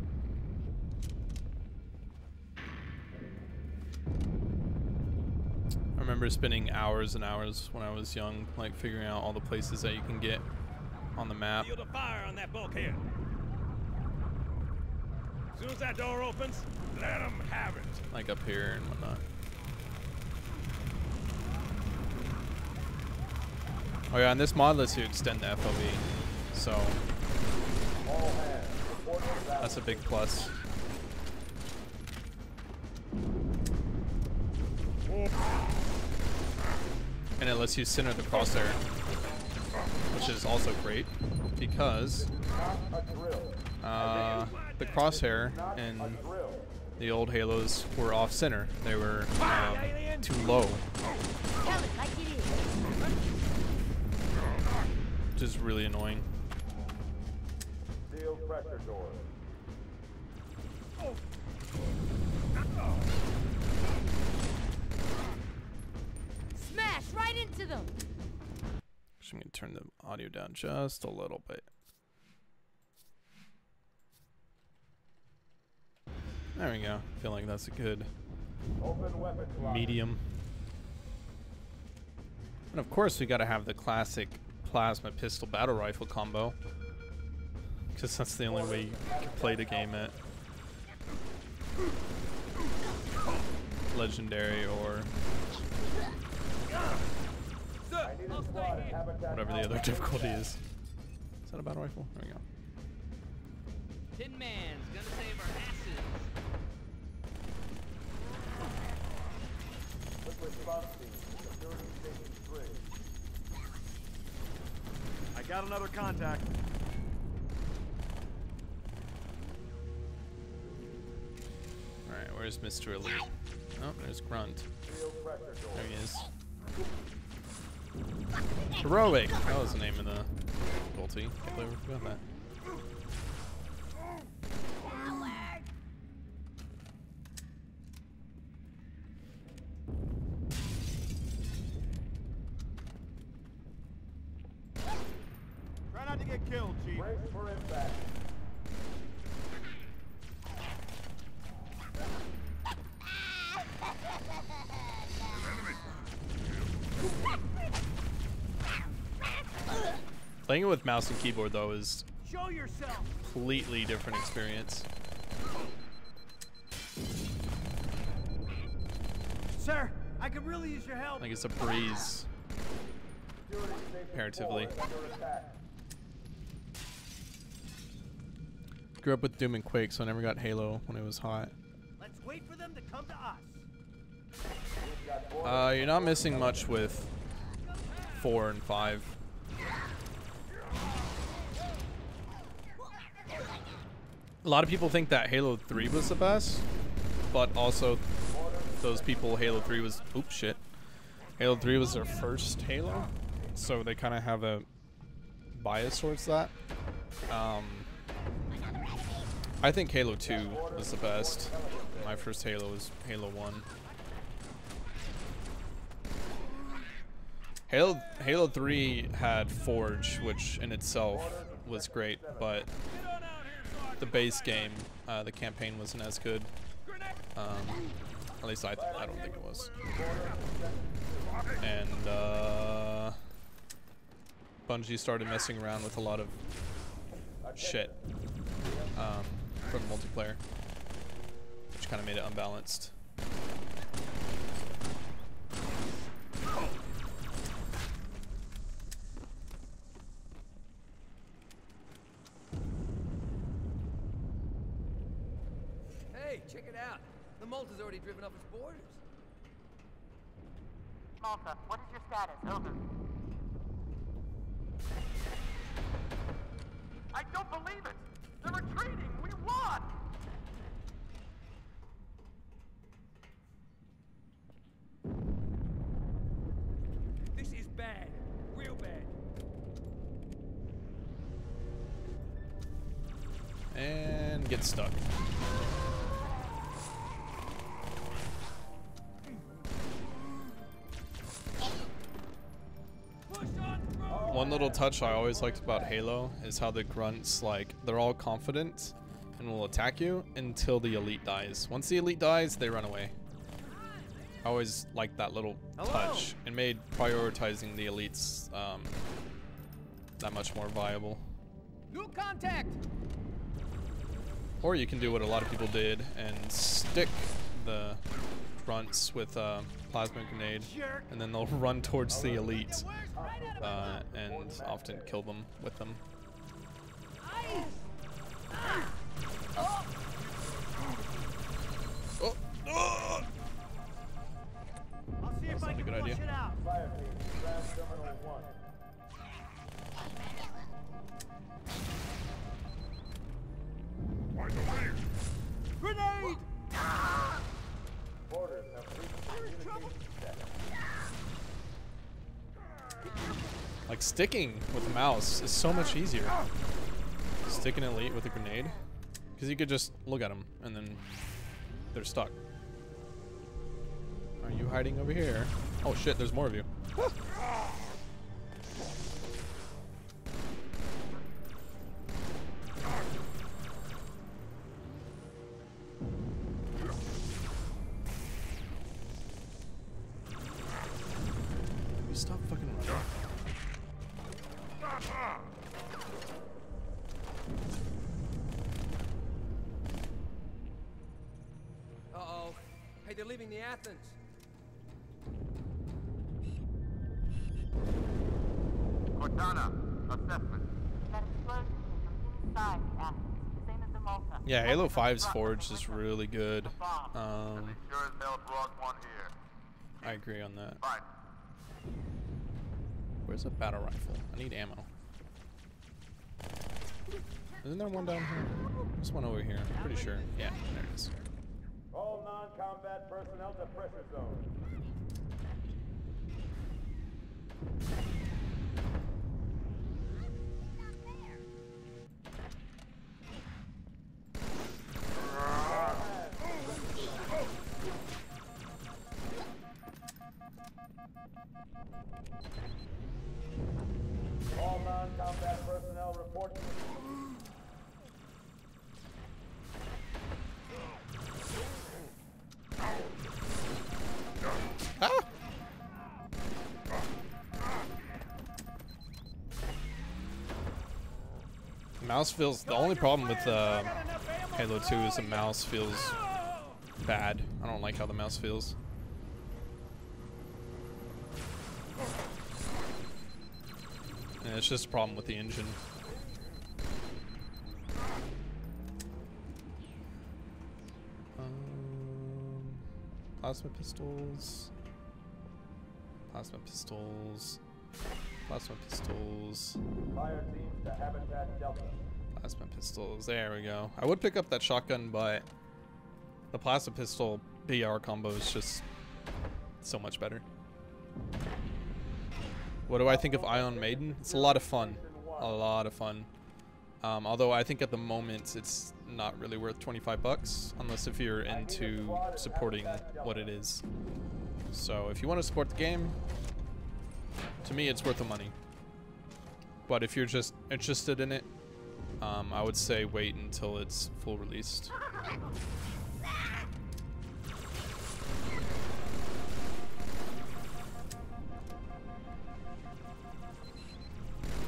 I remember spending hours and hours when I was young, like figuring out all the places that you can get on the map. Field of fire on that bulkhead. As soon as that door opens, let them have it. Like up here and whatnot. Oh yeah, and this mod lets you extend the FOV, so that's a big plus. And it lets you center the crosshair, which is also great because the crosshair in the old Halos were off center. They were too low. Which is really annoying. Steel pressure door. Smash right into them. I'm gonna turn the audio down just a little bit. There we go. I feel like that's a good medium. And of course, we gotta have the classic plasma pistol battle rifle combo, because that's the only way you can play the game at legendary or whatever the other difficulty is. Is that a battle rifle? There we go. Tin Man's gonna save our asses. I got another contact. Alright, where's Mr. Elite? Oh, there's Grunt. There he is. Heroic! That was the name of the difficulty. Can't believe we forgot that. Try not to get killed, Chief. Brace for impact. Playing it with mouse and keyboard though is Show yourself. completely different experience. Sir, I could really use your help. Like it's a breeze comparatively. Grew up with Doom and Quake, so I never got Halo when it was hot. Let's wait for them to come to us. You're not missing much with 4 and 5. A lot of people think that Halo 3 was the best, but also those people, Halo 3 was, oops, shit. Halo 3 was their first Halo, so they kind of have a bias towards that. I think Halo 2 was the best. My first Halo was Halo 1. Halo 3 had Forge, which in itself was great, but the base game, the campaign wasn't as good. At least I don't think it was. And Bungie started messing around with a lot of shit for the multiplayer, which kind of made it unbalanced. it out. The Malta's already driven off its borders. Malta, what is your status? Over. I don't believe it! They're retreating! We won! This is bad. Real bad. And get stuck. One little touch I always liked about Halo is how the grunts, like, they're all confident and will attack you until the elite dies. Once the elite dies, they run away. I always liked that little touch. It made prioritizing the elites that much more viable. New contact! Or you can do what a lot of people did and stick the grunts with a plasma grenade, and then they'll run towards the elite and often kill them with them. Oh. Oh. I'll see if I can good flush idea. it out. Fire team, grab terminal 1. Grenade! Orders have reached communication status. Like, sticking with the mouse is so much easier. Stick an elite with a grenade, because you could just look at them and then they're stuck. Are you hiding over here? Oh shit, there's more of you. You stop fucking running. Uh-oh. Hey, they're leaving the Athens. Cortana, assessment. That explosion came from inside the Athens, same as the Malta. Yeah, Halo 5's Forge is really good. Sure as hell brought one here. I agree on that. Fine. Where's a battle rifle? I need ammo. Isn't there one down here? There's one over here, I'm pretty sure. Yeah, there it is. All non-combat personnel to pressure zone. All non-combat personnel report to Ah! The mouse feels, the only problem with Halo 2 is the mouse feels bad. I don't like how the mouse feels. And it's just a problem with the engine. Plasma pistols. Plasma pistols. Plasma pistols. fire teams to Habitat Delta. Plasma pistols. There we go. I would pick up that shotgun, but the plasma pistol BR combo is just so much better. What do I think of Ion Maiden? It's a lot of fun. A lot of fun. Although I think at the moment it's not really worth 25 bucks unless if you're into supporting what it is. So if you want to support the game, to me it's worth the money. But if you're just interested in it, I would say wait until it's full released.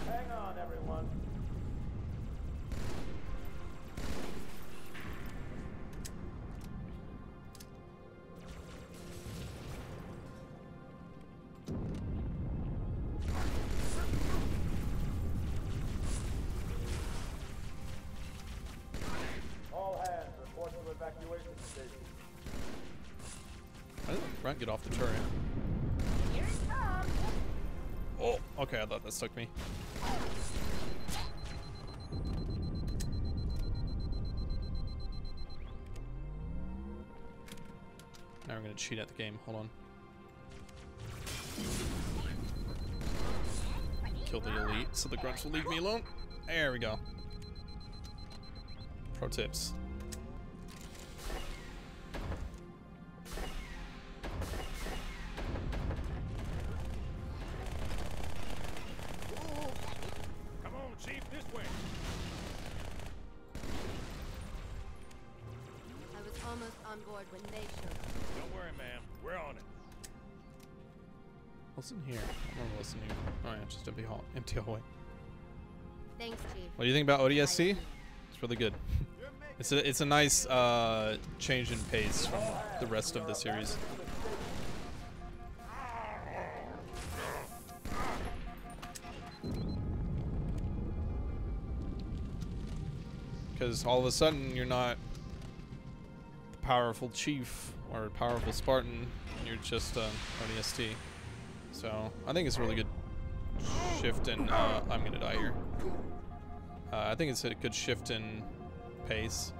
Hang on, everyone. All hands report to evacuation not get off the turret. Oh, okay, I thought that stuck me. Now we're gonna cheat at the game. Hold on. Kill the elite so the grunts will leave me alone. There we go. Pro tips. Come on, Chief, this way. I was almost on board when they showed up. Don't worry, ma'am. We're on it. What's in here? I don't remember what's in here. Oh yeah, just empty hallway. Thanks, Chief. What do you think about ODST? It's really good. It's a nice change in pace from the rest of the series. Because all of a sudden you're not the powerful chief or powerful Spartan, you're just ODST. So I think it's a really good shift in I'm gonna die here. I think it's a good shift in pace.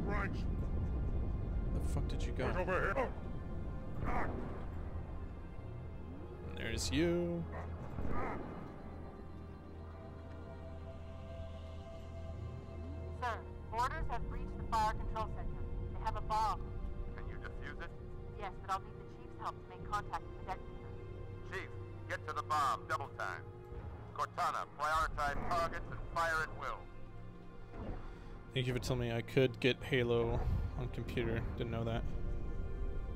Right. Where the fuck did you go? Over here. And there's you. Sir, boarders have breached the fire control center. They have a bomb. Can you defuse it? Yes, but I'll need the Chief's help to make contact with the detonator. Chief, get to the bomb, double time. Cortana, prioritize targets and fire at will. Thank you for telling me I could get Halo on computer. Didn't know that.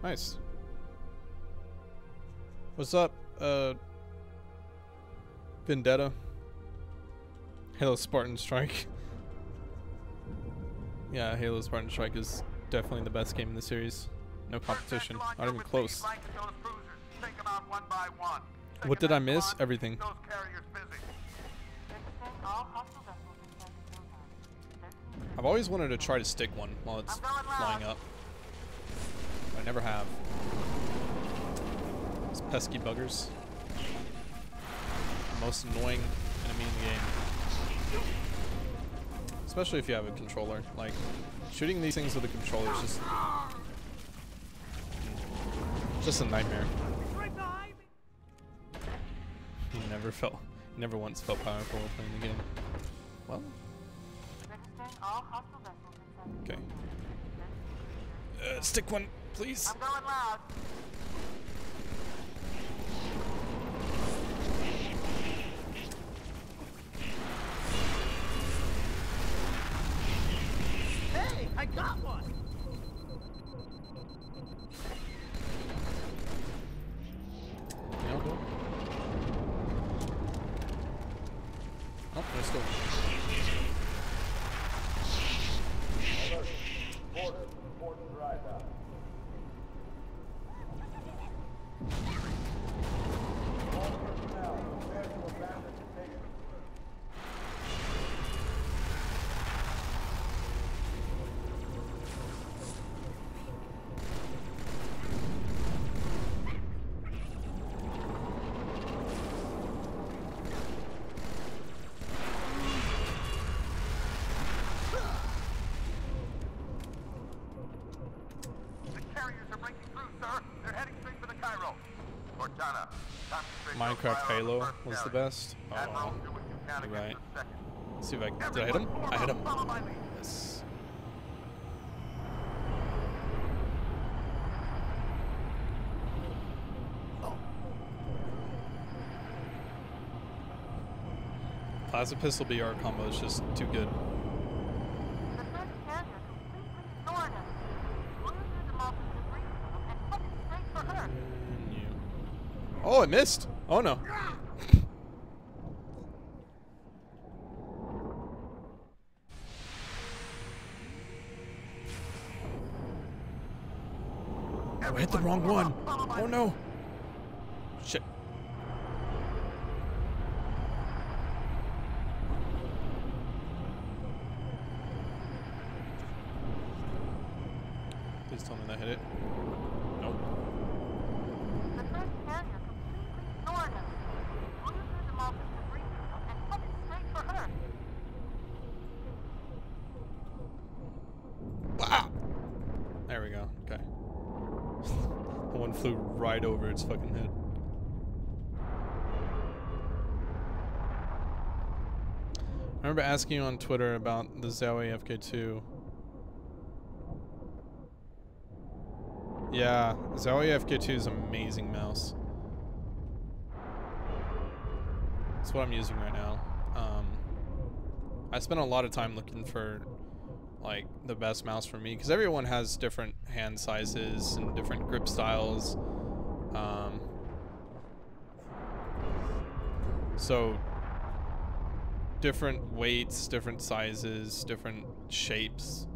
Nice. What's up, Vendetta? Halo Spartan Strike. Yeah, Halo Spartan Strike is definitely the best game in the series. No competition. Not even close. What did I miss? Everything. I've always wanted to try to stick one while it's flying up. I never have. Those pesky buggers. The most annoying enemy in the game. Especially if you have a controller. Like, shooting these things with a controller is just a nightmare. You never once felt powerful while playing the game. Well. Okay. Stick one, please. I'm going loud. Hey, I got one. Yeah, I'll go. Oh, let's go. Minecraft Halo was the best. Oh, you're right. Let's see if did I hit him? I hit him. Yes. Plasma Pistol BR combo is just too good. Oh, I missed. Oh no. I hit the wrong one. Oh no. Shit. Please tell me that hit it. Nope. The first carrier completely ignored us. Flew through the mountains debris field and headed straight for her. Wow. There we go. Okay. The one flew right over its fucking head. I remember asking you on Twitter about the Zowie FK2. Yeah, Zowie FK2 is an amazing mouse. That's what I'm using right now. I spent a lot of time looking for like the best mouse for me because everyone has different hand sizes and different grip styles. So different weights, different sizes, different shapes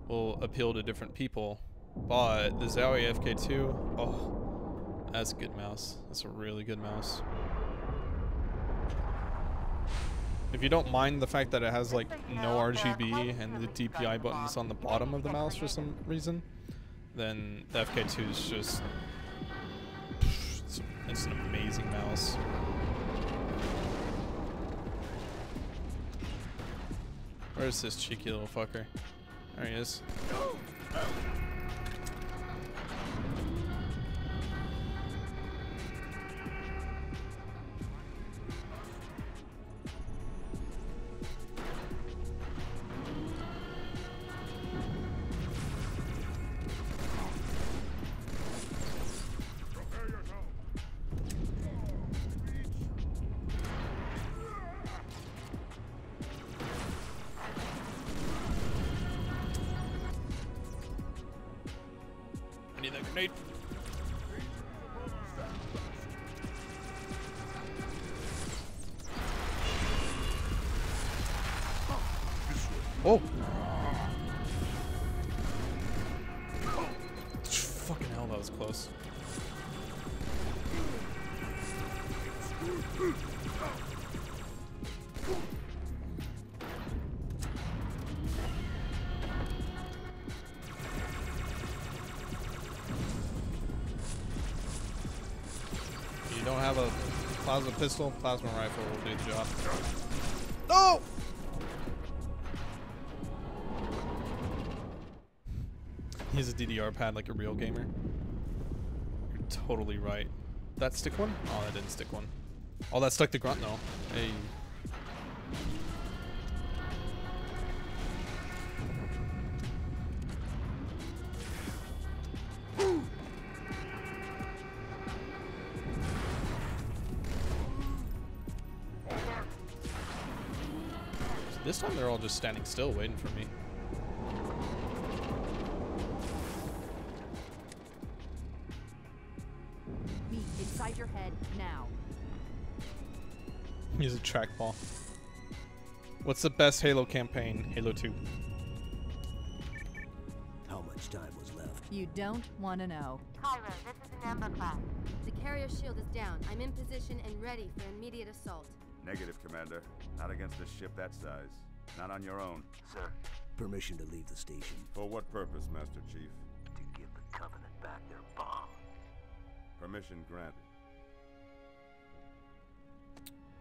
will appeal to different people. But the Zowie FK2, oh, that's a good mouse. That's a really good mouse. If you don't mind the fact that it has like no RGB and the DPI buttons on the bottom of the mouse for some reason, then the FK2 is just, it's an amazing mouse. Where's this cheeky little fucker? There he is. Oh! Fucking hell, that was close. You don't have a plasma pistol, plasma rifle will do the job. No! Use a DDR pad like a real gamer. You're totally right. That stick one? Oh, that didn't stick one. Oh, that stuck the grunt though. Hey. So this time they're all just standing still waiting for me. Inside your head now. Use a trackball. What's the best Halo campaign? Halo 2. How much time was left? You don't want to know. Cairo, this is an Amber class. The carrier shield is down. I'm in position and ready for immediate assault. Negative, Commander. Not against a ship that size. Not on your own. Sir, permission to leave the station. For what purpose, Master Chief? To give the Covenant back their bomb. Permission granted.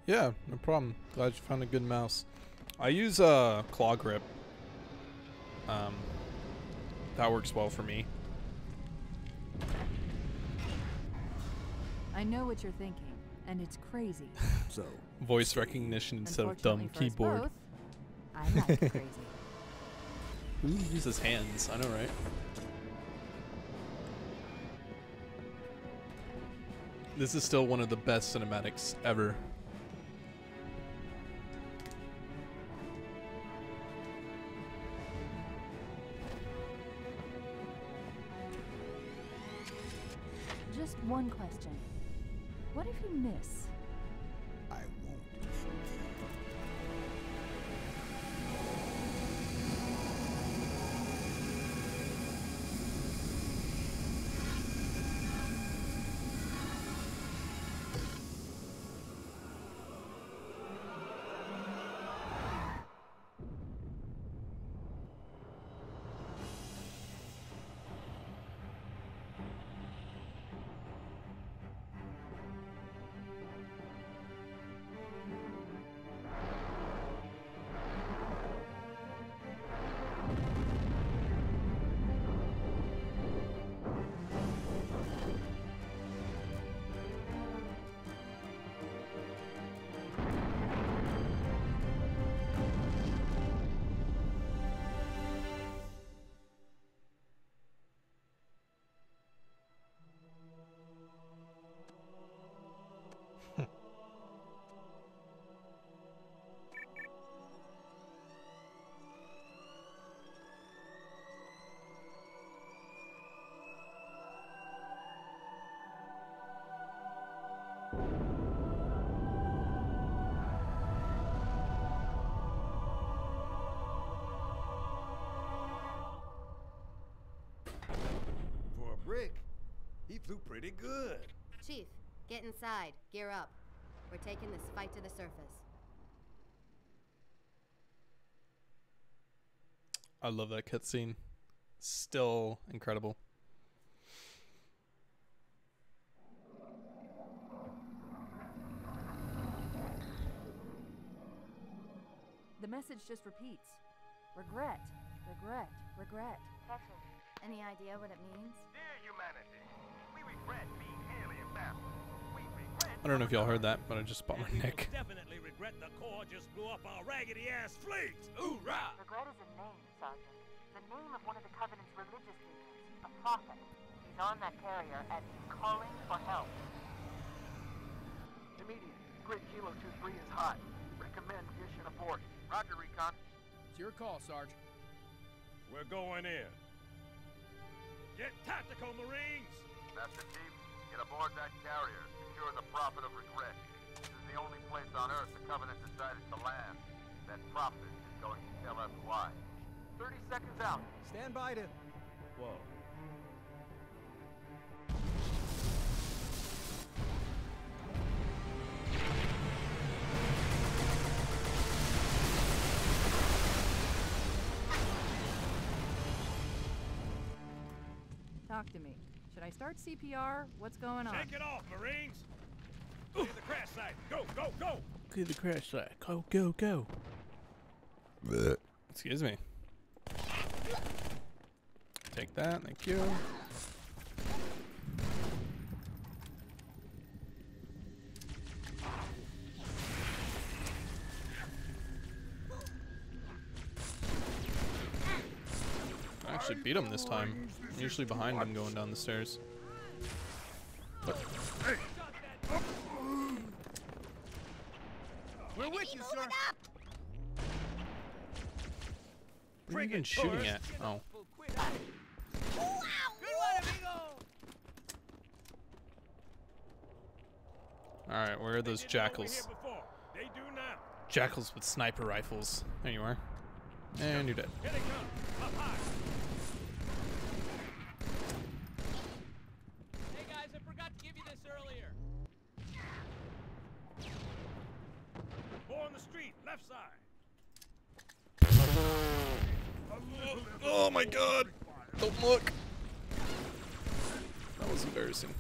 Yeah, no problem. Glad you found a good mouse. I use a claw grip. That works well for me. I know what you're thinking, and it's crazy. So, voice recognition instead of dumb keyboard. Both, I'm not crazy. Who uses hands? I know, right? This is still one of the best cinematics ever. Just one question. What if you miss? I won't. through pretty good. Chief, get inside. Gear up. We're taking this fight to the surface. I love that cutscene. Still incredible. The message just repeats. Regret, regret, regret. Texas, any idea what it means? Dear humanity, we regret being alien masters. We regret... I don't know if y'all heard that, but I just bought my neck. Definitely regret the Corps just blew up our raggedy-ass fleet. Hoorah! Regret is a name, Sergeant. The name of one of the Covenant's religious leaders, a prophet. He's on that carrier and he's calling for help. Immediate. Grid Kilo 23 is hot. Recommend mission abort. Roger, Recon. It's your call, Sarge. We're going in. Get tactical, Marines! Master Chief, get aboard that carrier. Secure the Prophet of Regret. This is the only place on Earth the Covenant decided to land. That Prophet is going to tell us why. 30 seconds out. Stand by to... Whoa. Talk to me. Should I start CPR? What's going on? Take it off, Marines! Clear the crash site. Go, go, go! Clear the crash site. Go, go, go. Excuse me. Take that, thank you. I actually beat him this time. I'm usually behind him going down the stairs. But We're with you, sir. what are you even shooting at? Oh. Alright, where are those jackals? They do now. Jackals with sniper rifles. There you are. And you're dead. Here they come. Up high. Hey guys, I forgot to give you this earlier. Four on the street, left side. Oh my god! Don't look! That was embarrassing.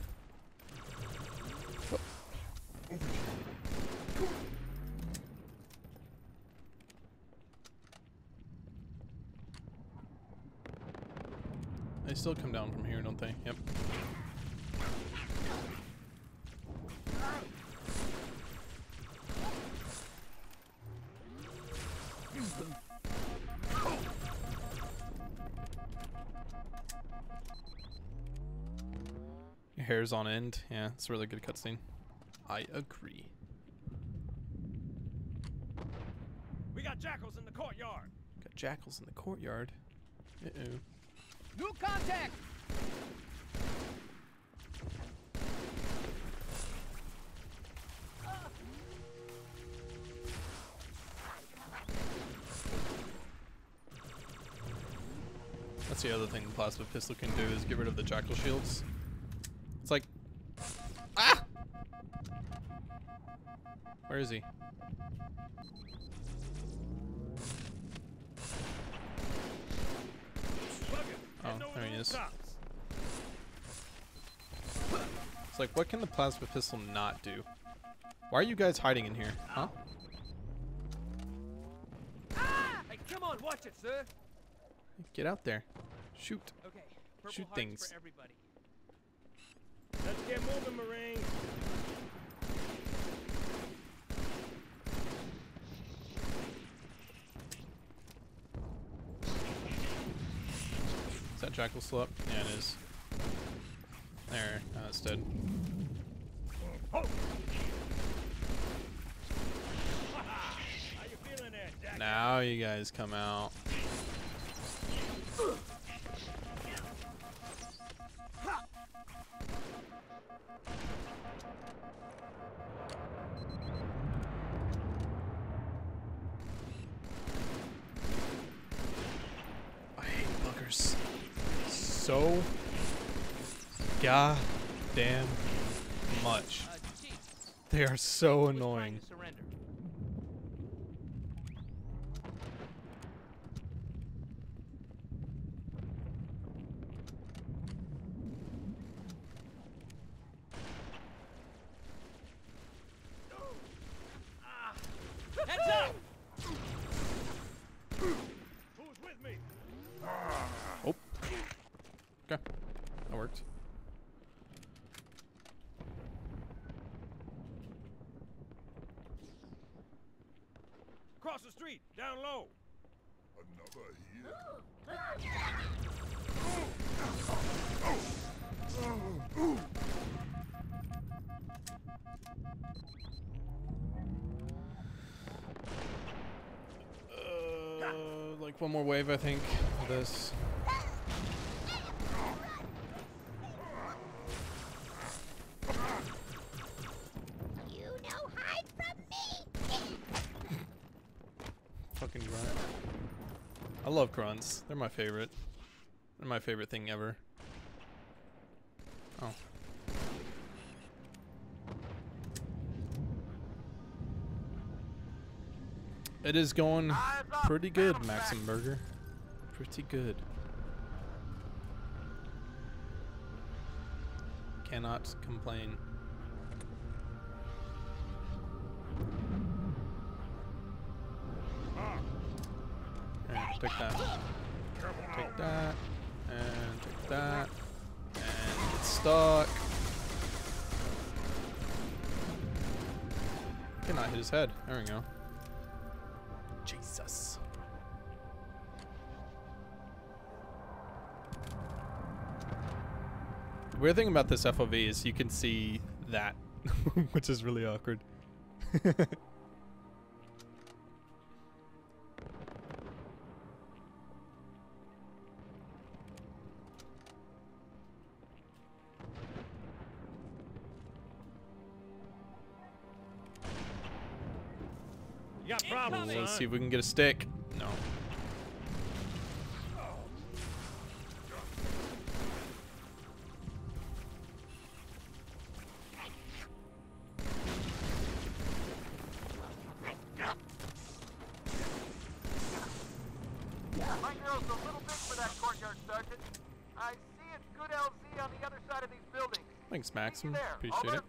They still come down from here, don't they? Yep. Your hair's on end. Yeah, it's a really good cutscene. I agree. We got jackals in the courtyard. Got jackals in the courtyard. Uh-oh. New contact! That's the other thing the plasma pistol can do is get rid of the jackal shields. It's like... Ah! Where is he? Oh, there he is. It's like, what can the plasma pistol not do? Why are you guys hiding in here? Huh? Hey, come on, watch it, sir. Get out there. Shoot. Okay, Shoot things. for everybody. Let's get moving, Marines. Is that jackal still up? Yeah, it is. There, it's dead. How you feeling there, Jack? Now you guys come out. I hate buggers so goddamn damn much. They are so annoying. Heads up! Who's with me? Oh. Okay. That worked. Across the street, down low. Another here. Like one more wave, I think, of this. You no hide from me. Fucking grunt. I love grunts. They're my favorite. They're my favorite thing ever. Oh. It is going pretty good, Maxenberger. Pretty good. Cannot complain. Here, take that. Take that. And take that. And it's stuck. Cannot hit his head. There we go. Jesus. The weird thing about this FOV is you can see that, which is really awkward. You got problems, Let's son. see if we can get a stick. No. My girl's a little big for that courtyard, Sergeant. I see a good LZ on the other side of these buildings. Thanks, Maxim. There. Appreciate Over. it.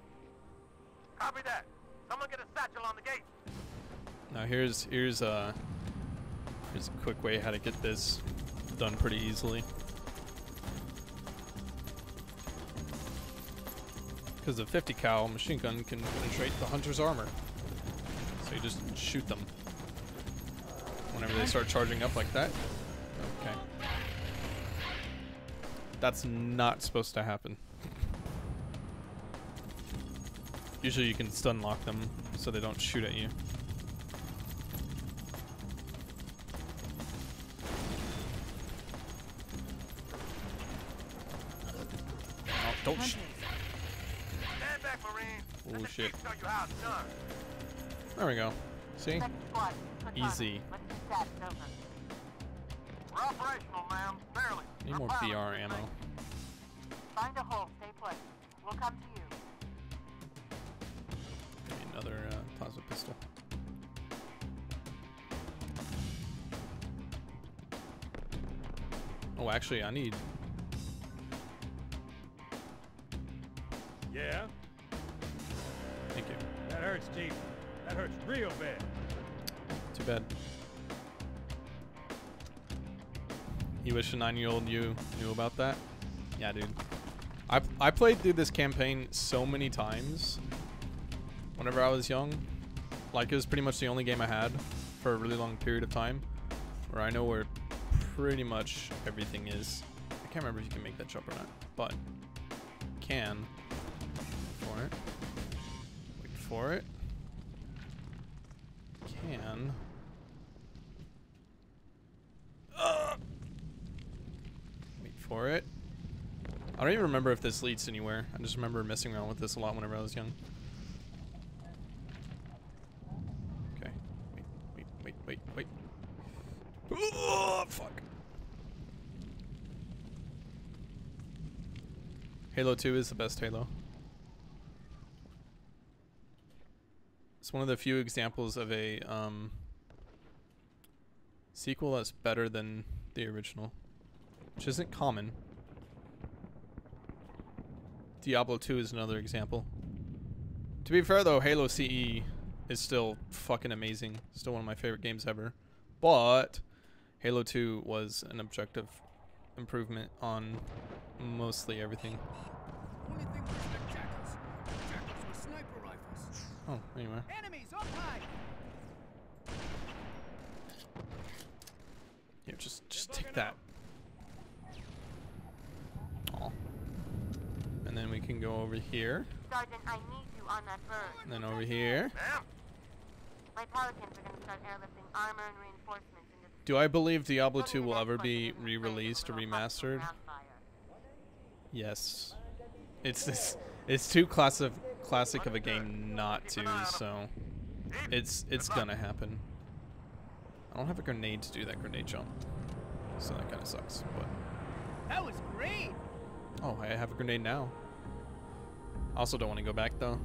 Copy that. Someone get a satchel on the gate. Now here's a quick way how to get this done pretty easily. Because the 50 cal machine gun can penetrate the hunter's armor, so you just shoot them whenever they start charging up like that. Okay. That's not supposed to happen. Usually you can stun lock them so they don't shoot at you. Oh, don't shoot. Stand back, Marine. Oh shit. Show you how it's done. There we go. See? Easy. We're operational, ma'am. Barely. Need more VR ammo. Find a hole, stay put. We'll come to you. Okay, another plasma pistol. Oh, actually, I need. Yeah? Thank you. That hurts, Chief. That hurts real bad. Too bad. You wish a 9-year-old you knew about that? Yeah, dude. I played through this campaign so many times whenever I was young. Like, it was pretty much the only game I had for a really long period of time where I know where pretty much everything is. I can't remember if you can make that jump or not, but can. For it. Wait for it. Can. Wait for it. I don't even remember if this leads anywhere. I just remember messing around with this a lot whenever I was young. Okay. Wait. Oh, fuck. Halo 2 is the best Halo. It's one of the few examples of a sequel that's better than the original, which isn't common. Diablo 2 is another example. To be fair though, Halo CE is still fucking amazing. Still one of my favorite games ever. But Halo 2 was an objective improvement on mostly everything. Only thing was the jackals. Jackals with sniper rifles. Oh, anyway. Enemies up high. Here, just take that. Oh. And then we can go over here. Sergeant, I need you on that bird. And then over here. My Pelicans are going to start airlifting armor and reinforcements into the... Do I believe Diablo 2 will ever be re-released or remastered? Yes. It's too classic of a game not to, so it's gonna happen. I don't have a grenade to do that grenade jump, so that kind of sucks. But that was great. Oh, I have a grenade now. I also don't want to go back though.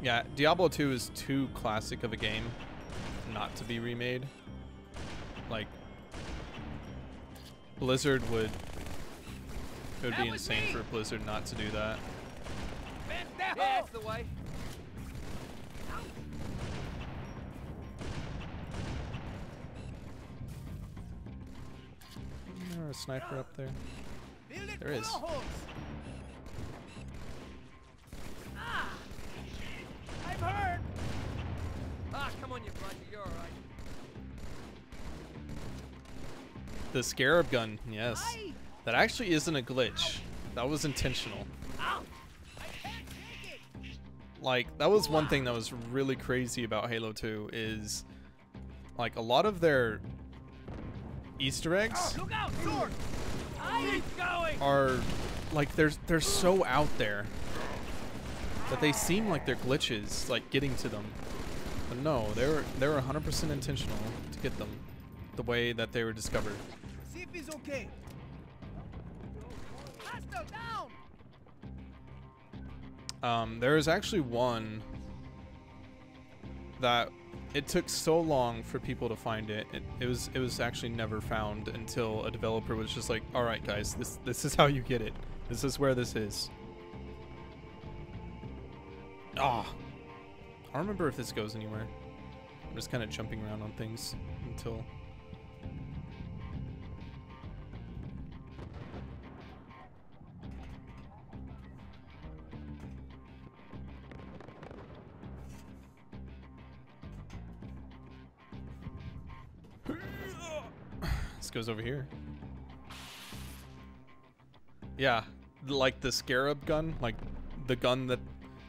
Yeah, Diablo 2 is too classic of a game not to be remade. Like, Blizzard would... It would be insane for Blizzard not to do that. Yeah, that's the way. Is there a sniper up there? There is. I'm hurt. Ah, come on, you buddy. You're all right. The Scarab gun, yes. That actually isn't a glitch. That was intentional. Like, that was one thing that was really crazy about Halo 2 is, like, a lot of their Easter eggs are, like, they're so out there that they seem like they're glitches, like, getting to them. But no, they were 100% intentional to get them the way that they were discovered. See if he's okay. Hostile down. There is actually one that it took so long for people to find it. It was actually never found until a developer was just like, all right, guys, this is how you get it. This is where this is. Ah, I don't remember if this goes anywhere. I'm just kind of jumping around on things until. This goes over here. Yeah, like the Scarab gun, like the gun that,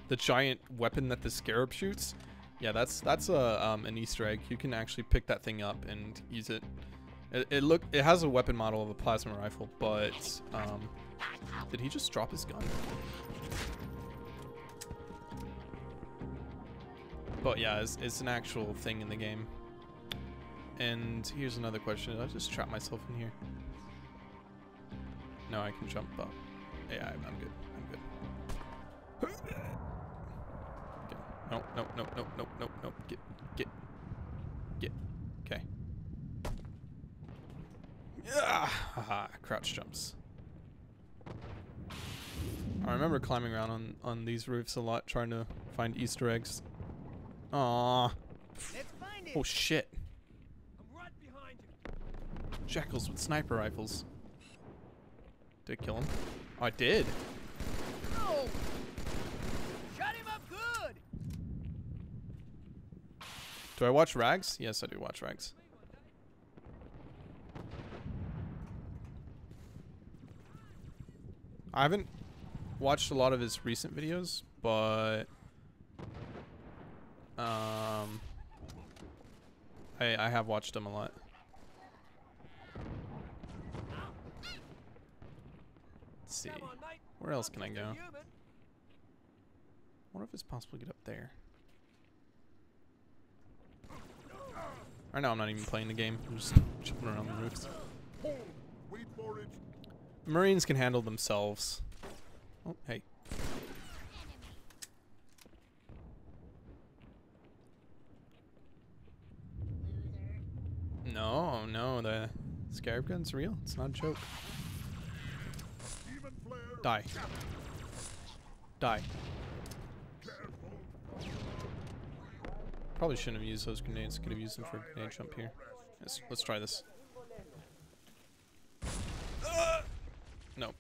the giant weapon that the Scarab shoots. Yeah, that's an Easter egg. You can actually pick that thing up and use it. It has a weapon model of a plasma rifle, but did he just drop his gun? But yeah, it's an actual thing in the game. And here's another question. Did I just trap myself in here? No, I can jump up. Yeah, I'm good. I'm good. Okay. No. Get. Okay. Yeah. Haha. Crouch jumps. I remember climbing around on these roofs a lot, trying to find Easter eggs. Aww. Oh shit. Jackals with sniper rifles. Did I kill him? Oh, I did. No. Shut him up good. Do I watch Rags? Yes, I do watch Rags. I haven't watched a lot of his recent videos, but I have watched him a lot. Let's see. Where else can I go? I wonder if it's possible to get up there. Right now I'm not even playing the game. I'm just jumping around the roofs. Wait for it. Marines can handle themselves. Oh, hey. No, no, the scarab gun's real. It's not a joke. Die. Die. Probably shouldn't have used those grenades. Could have used them for a grenade jump here. Let's try this. Nope.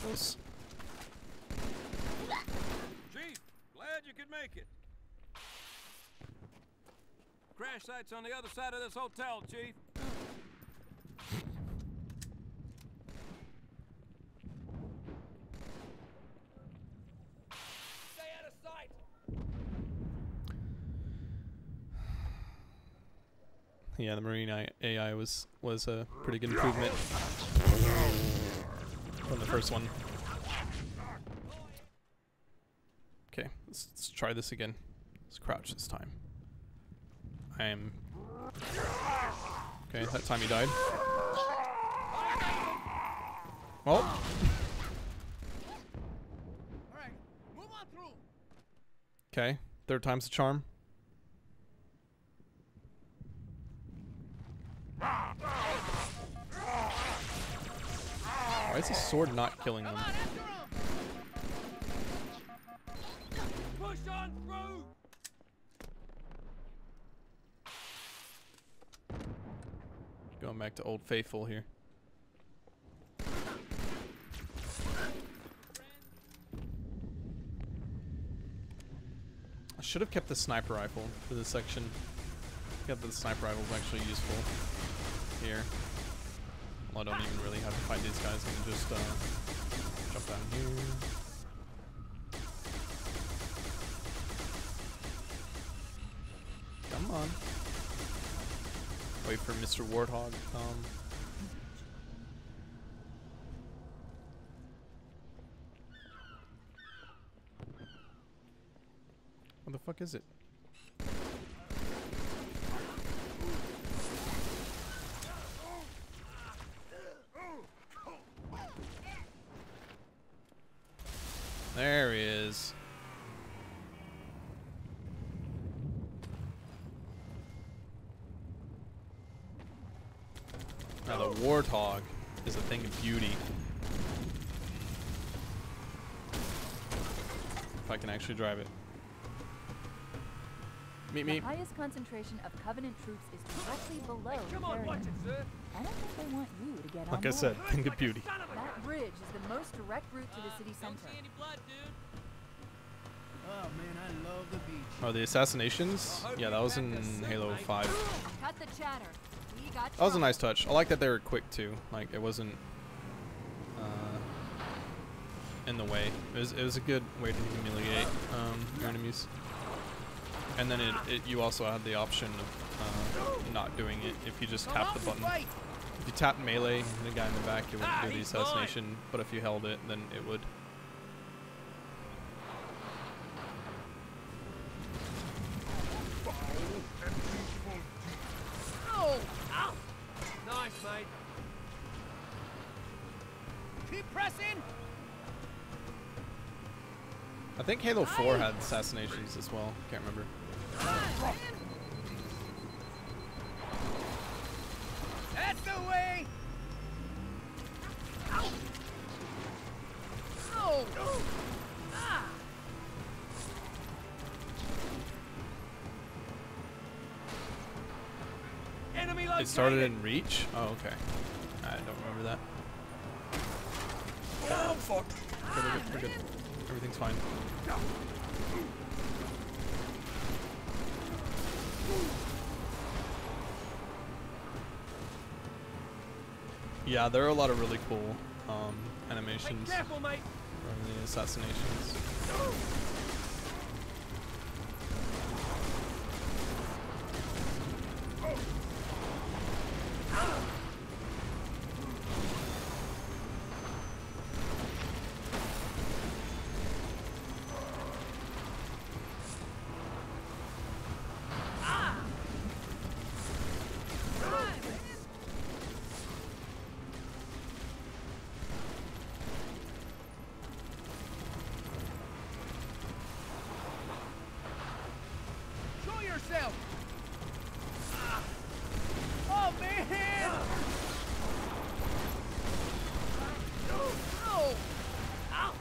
Close. Chief, glad you could make it. Crash site's on the other side of this hotel, Chief. Stay out of sight. Yeah, the Marine AI was a pretty good improvement from the first one. Okay, let's try this again. Let's crouch this time. I am... Okay, that time he died. Well. Okay, third time's the charm. Why is his sword not killing them? Push on through. Going back to Old Faithful here. I should have kept the sniper rifle for this section. I got the sniper rifle is actually useful here. Well, I don't even really have to fight these guys. I can just jump down here. Come on. Wait for Mr. Warthog to come. What the fuck is it? There he is. Now the Warthog is a thing of beauty. If I can actually drive it. Meet me. The highest concentration of Covenant troops is directly below Come on, watch it, sir. I don't think they want you to get on Like I board. said, thing of beauty. That bridge is the most direct route to the city center. Don't see any blood, dude. Oh man, I love the beach. Oh, the assassinations? Yeah, that was in Halo 5. Cut the chatter. We got That was a nice touch. I like that they were quick too. Like it wasn't in the way. It was a good way to humiliate your enemies. And then you also had the option of not doing it if you just tap the button. If you tap melee and the guy in the back, it wouldn't do the assassination. But if you held it, then it would. Oh! Ow! Nice, mate. Keep pressing. I think Halo 4 had assassinations as well. Can't remember. That's the way. Ow! Oh! Ah! Enemy located. It started in Reach? Oh, okay. I don't remember that. Oh, fuck. Okay, we're good. Everything's fine. Yeah, there are a lot of really cool animations Careful, mate. from the assassinations. yourself! Oh, man! No! Ow!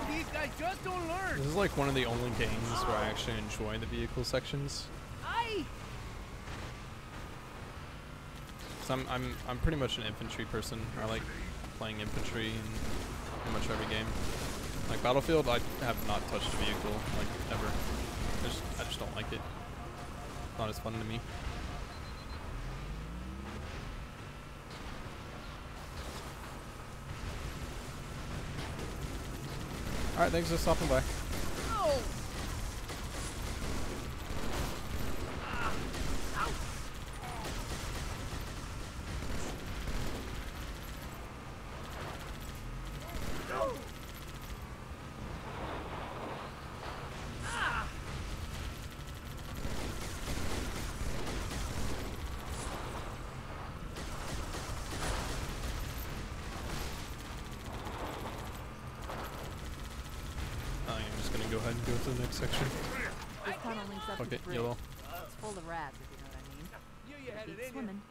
These guys just don't learn. This is like one of the only games where I actually enjoy the vehicle sections. So I'm pretty much an infantry person. I like playing infantry in pretty much every game. Like Battlefield, I have not touched a vehicle like ever. I just don't like it. It's not as fun to me. All right, thanks for stopping by. No! Go ahead and go to the next section. This tunnel links up to Okay, the bridge. yellow. It's full of rats, if you know what I mean. You had it Keep in swimming.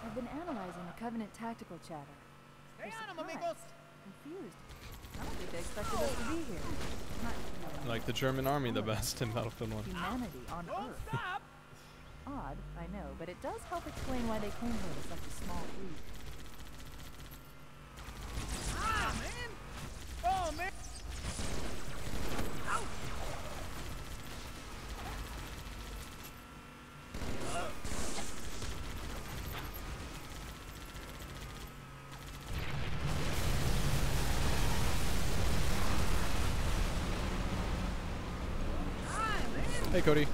I've been analyzing the Covenant tactical chatter. Hey, They're amigos! surprised, confused. I don't think they expected us to be here. Not, Like the German army, the best in Battlefield 1. humanity on Don't Earth. stop! Odd, I know, but it does help explain why they came here with such a small fleet. Ah, man! Oh, man! Ouch! Hey, Cody.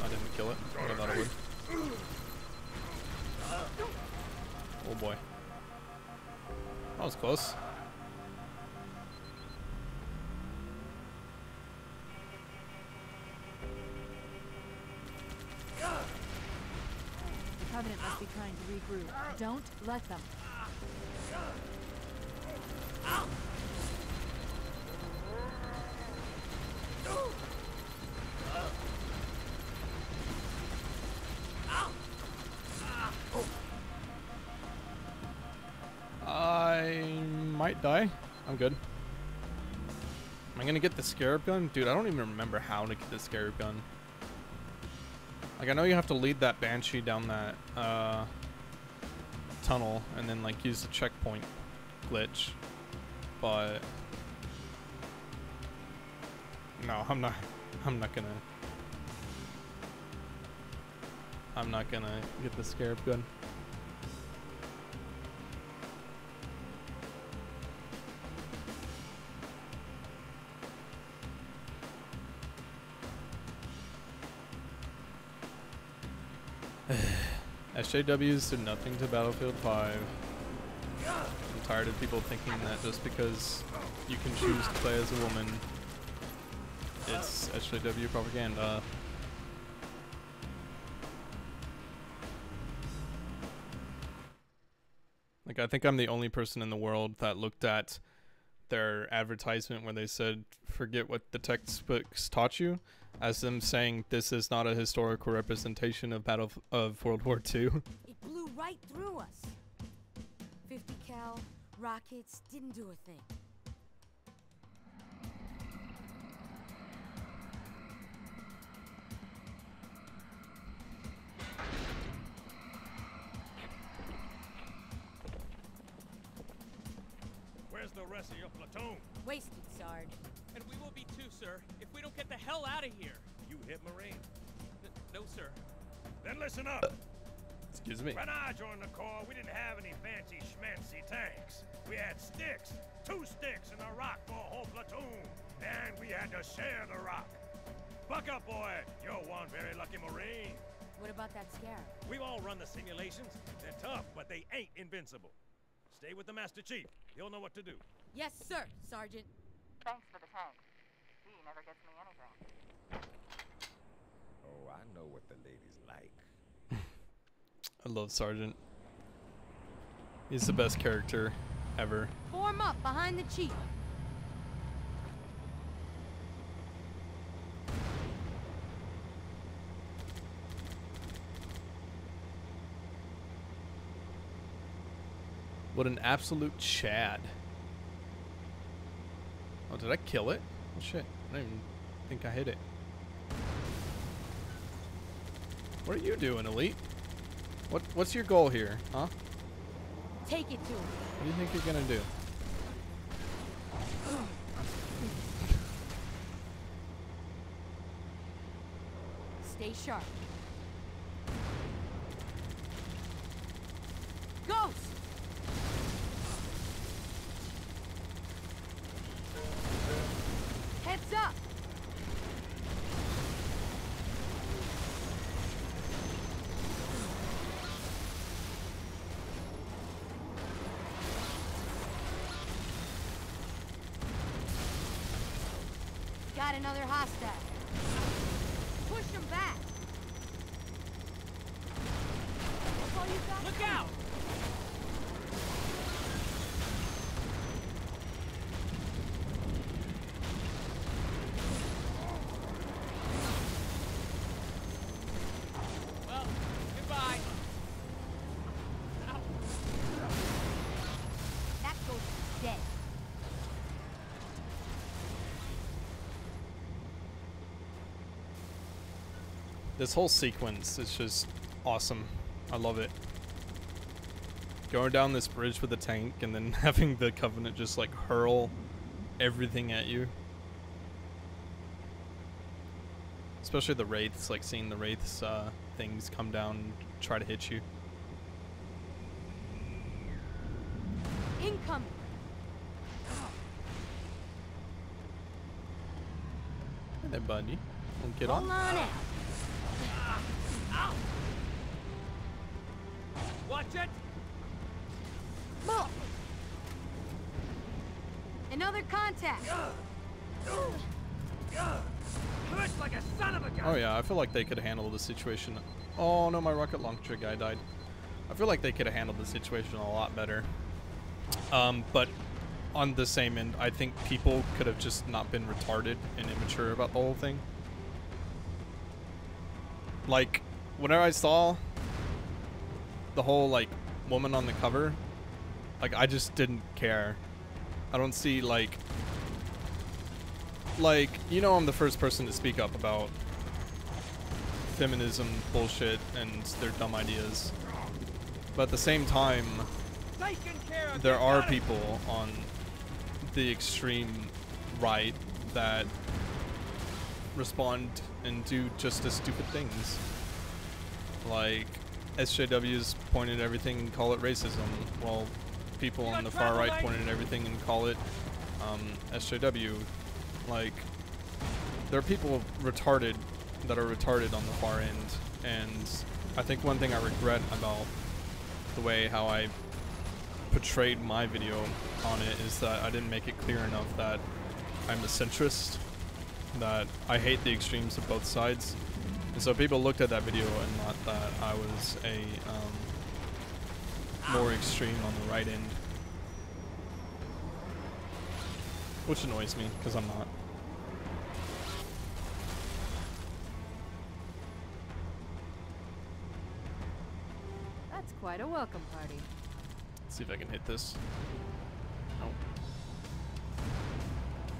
I didn't kill it. I thought I would. Oh boy. That was close. The Covenant must be trying to regroup. Don't let them. I might die. I'm good. Am I gonna get the scarab gun? Dude, I don't even remember how to get the scarab gun. Like, I know you have to lead that banshee down that tunnel and then like use the checkpoint glitch, but no, I'm not gonna get the scarab gun. SJWs do nothing to Battlefield 5. I'm tired of people thinking that just because you can choose to play as a woman, it's SJW propaganda. Like, I think I'm the only person in the world that looked at their advertisement where they said, forget what the textbooks taught you, as them saying this is not a historical representation of World War II. It blew right through us. 50 cal rockets didn't do a thing. Where's the rest of your platoon? Wasted, Sarge. And we will be too, sir, if we don't get the hell out of here. You hit Marine? No, sir. Then listen up. Excuse me. When I joined the Corps, we didn't have any fancy schmancy tanks. We had sticks, 2 sticks and a rock for a whole platoon. And we had to share the rock. Buck up, boy. You're one very lucky Marine. What about that scare? We've all run the simulations. They're tough, but they ain't invincible. Stay with the Master Chief. He'll know what to do. Yes, sir, Sergeant. Thanks for the tank. He never gets me anything. Oh, I know what the ladies like. I love Sergeant. He's the best character ever. Form up behind the chief. What an absolute Chad. Oh, did I kill it? Oh shit, I don't even think I hit it. What are you doing, Elite? What's your goal here, huh? Take it to him. What do you think you're gonna do? Stay sharp. Ghost! Heads up! Got another hostile. Push him back. That's all you got? Look out! Well, goodbye. Ow. That ghost is dead. This whole sequence is just awesome. I love it. Going down this bridge with a tank and then having the Covenant just like hurl everything at you. Especially the Wraiths, like seeing the Wraiths things come down and try to hit you. Incoming. Hey there, buddy. Don't get Hold on. on out. Ow! Watch it! Look! Another contact. Push like a son of a gun! Oh yeah, I feel like they could handle the situation. Oh no, my rocket launcher guy died. I feel like they could have handled the situation a lot better. But on the same end, I think people could have just not been retarded and immature about the whole thing. Like, whenever I saw the whole, like, woman on the cover, like, I just didn't care. I don't see, like, you know, I'm the first person to speak up about feminism bullshit and their dumb ideas. But at the same time, there are people on the extreme right that respond and do just as stupid things. Like, SJWs point at everything and call it racism, while people on the far right point at everything and call it SJW. Like, there are people retarded that are retarded on the far end, and I think one thing I regret about the way how I portrayed my video on it is that I didn't make it clear enough that I'm a centrist, that I hate the extremes of both sides. And so people looked at that video and thought that I was a more extreme on the right end. Which annoys me, because I'm not. That's quite a welcome party. Let's see if I can hit this. Nope.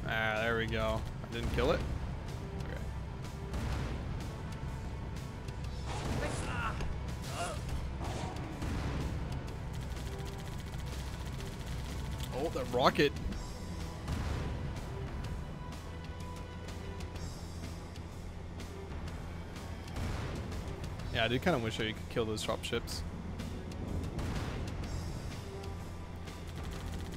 Ah, there we go. I didn't kill it? Okay. Oh, that rocket. Yeah, I did kind of wish I could kill those dropships.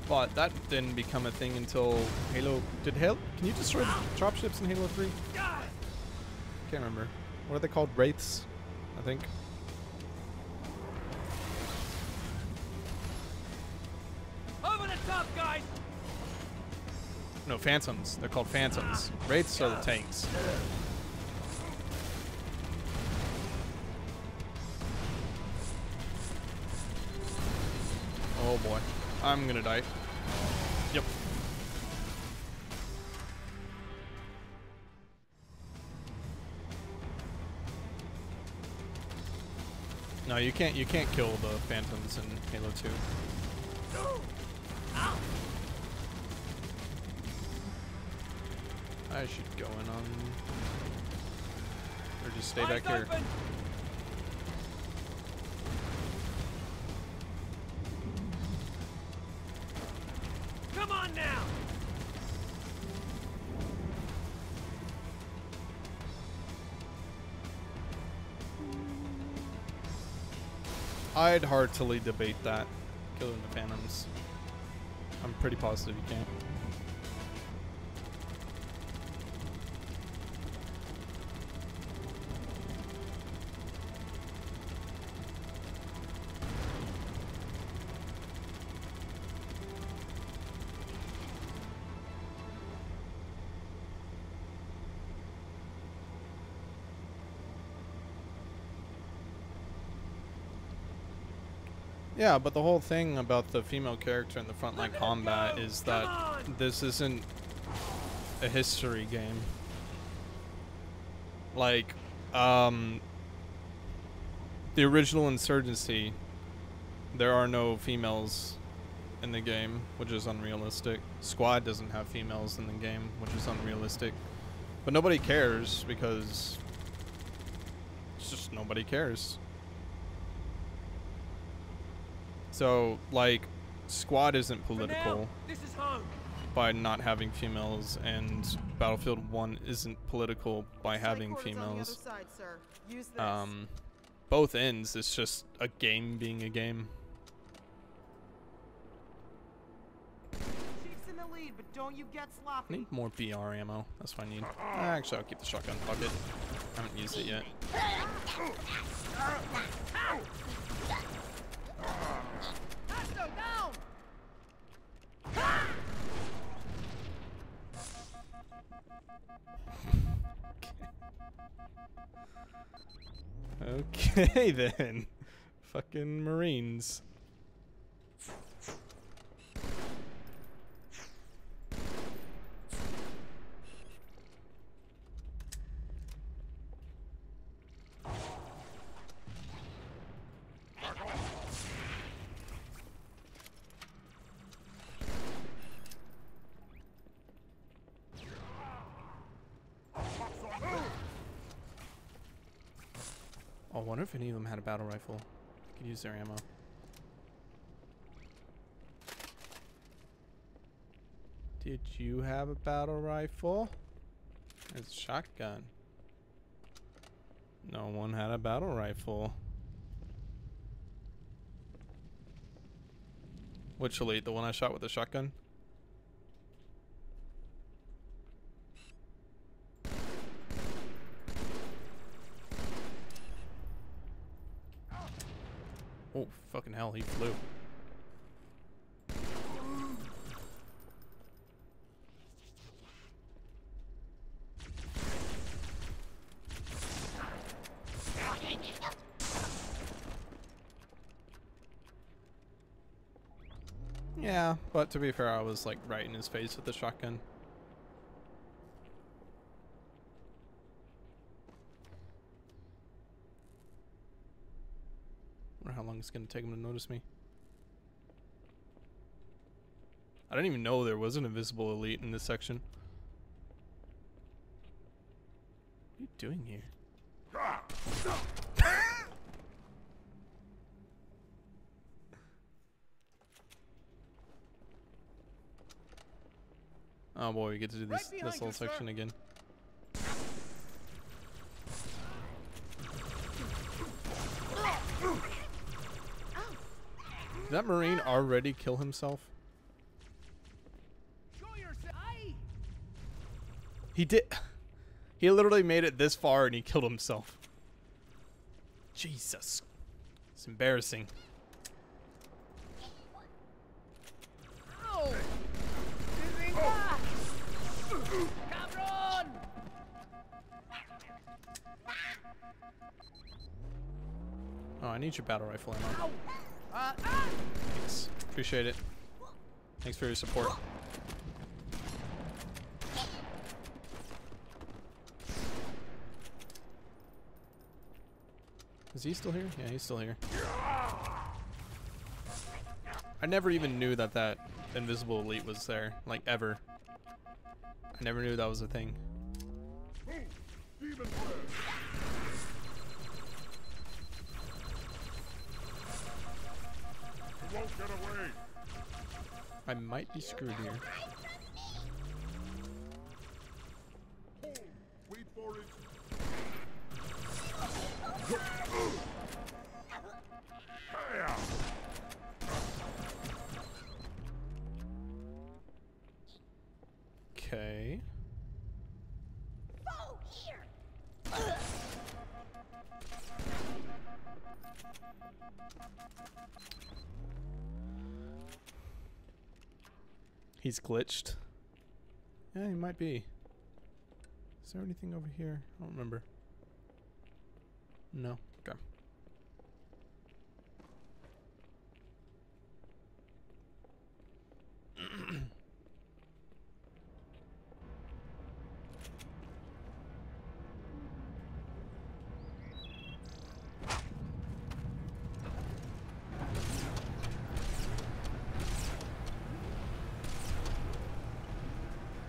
But that didn't become a thing until Halo... Can you destroy the dropships in Halo 3? Can't remember. What are they called? Wraiths, I think. Over the top, guys! No, Phantoms. They're called Phantoms. Wraiths are the tanks. Oh boy. I'm gonna die. Yep. No, you can't kill the Phantoms in Halo 2. I should go in on, or just stay back here. Come on now. I'd heartily debate that, killing the Phantoms. I'm pretty positive you can't. Yeah, but the whole thing about the female character in the frontline combat is that this isn't a history game. Like, the original Insurgency, there are no females in the game, which is unrealistic. Squad doesn't have females in the game, which is unrealistic. But nobody cares because it's just nobody cares. So, like, Squad isn't political by not having females, and Battlefield 1 isn't political by having females. Both ends, it's just a game being a game. In the lead, but don't you get sloppy. I need more BR ammo. That's what I need. Actually, I'll keep the shotgun. Fuck it. I haven't used it yet. Okay then. Fucking Marines. I wonder if any of them had a battle rifle. I could use their ammo. Did you have a battle rifle? It's a shotgun. No one had a battle rifle. Which elite? The one I shot with the shotgun? Oh, fucking hell, he flew. Yeah, but to be fair, I was like right in his face with the shotgun. Wonder how long it's gonna take him to notice me. I didn't even know there was an invisible elite in this section. What are you doing here? Oh boy, we get to do this whole section again. that Marine already kill himself? He did. He literally made it this far and he killed himself. Jesus. It's embarrassing. Oh! Oh, I need your battle rifle ammo. Thanks. Appreciate it. Thanks for your support. Is he still here? Yeah, he's still here. I never even knew that that invisible elite was there, like ever. I never knew that was a thing. Won't get away. I might be screwed here. Wait for it. Okay. Oh, here. He's glitched. Yeah, he might be. Is there anything over here? I don't remember. No. Okay.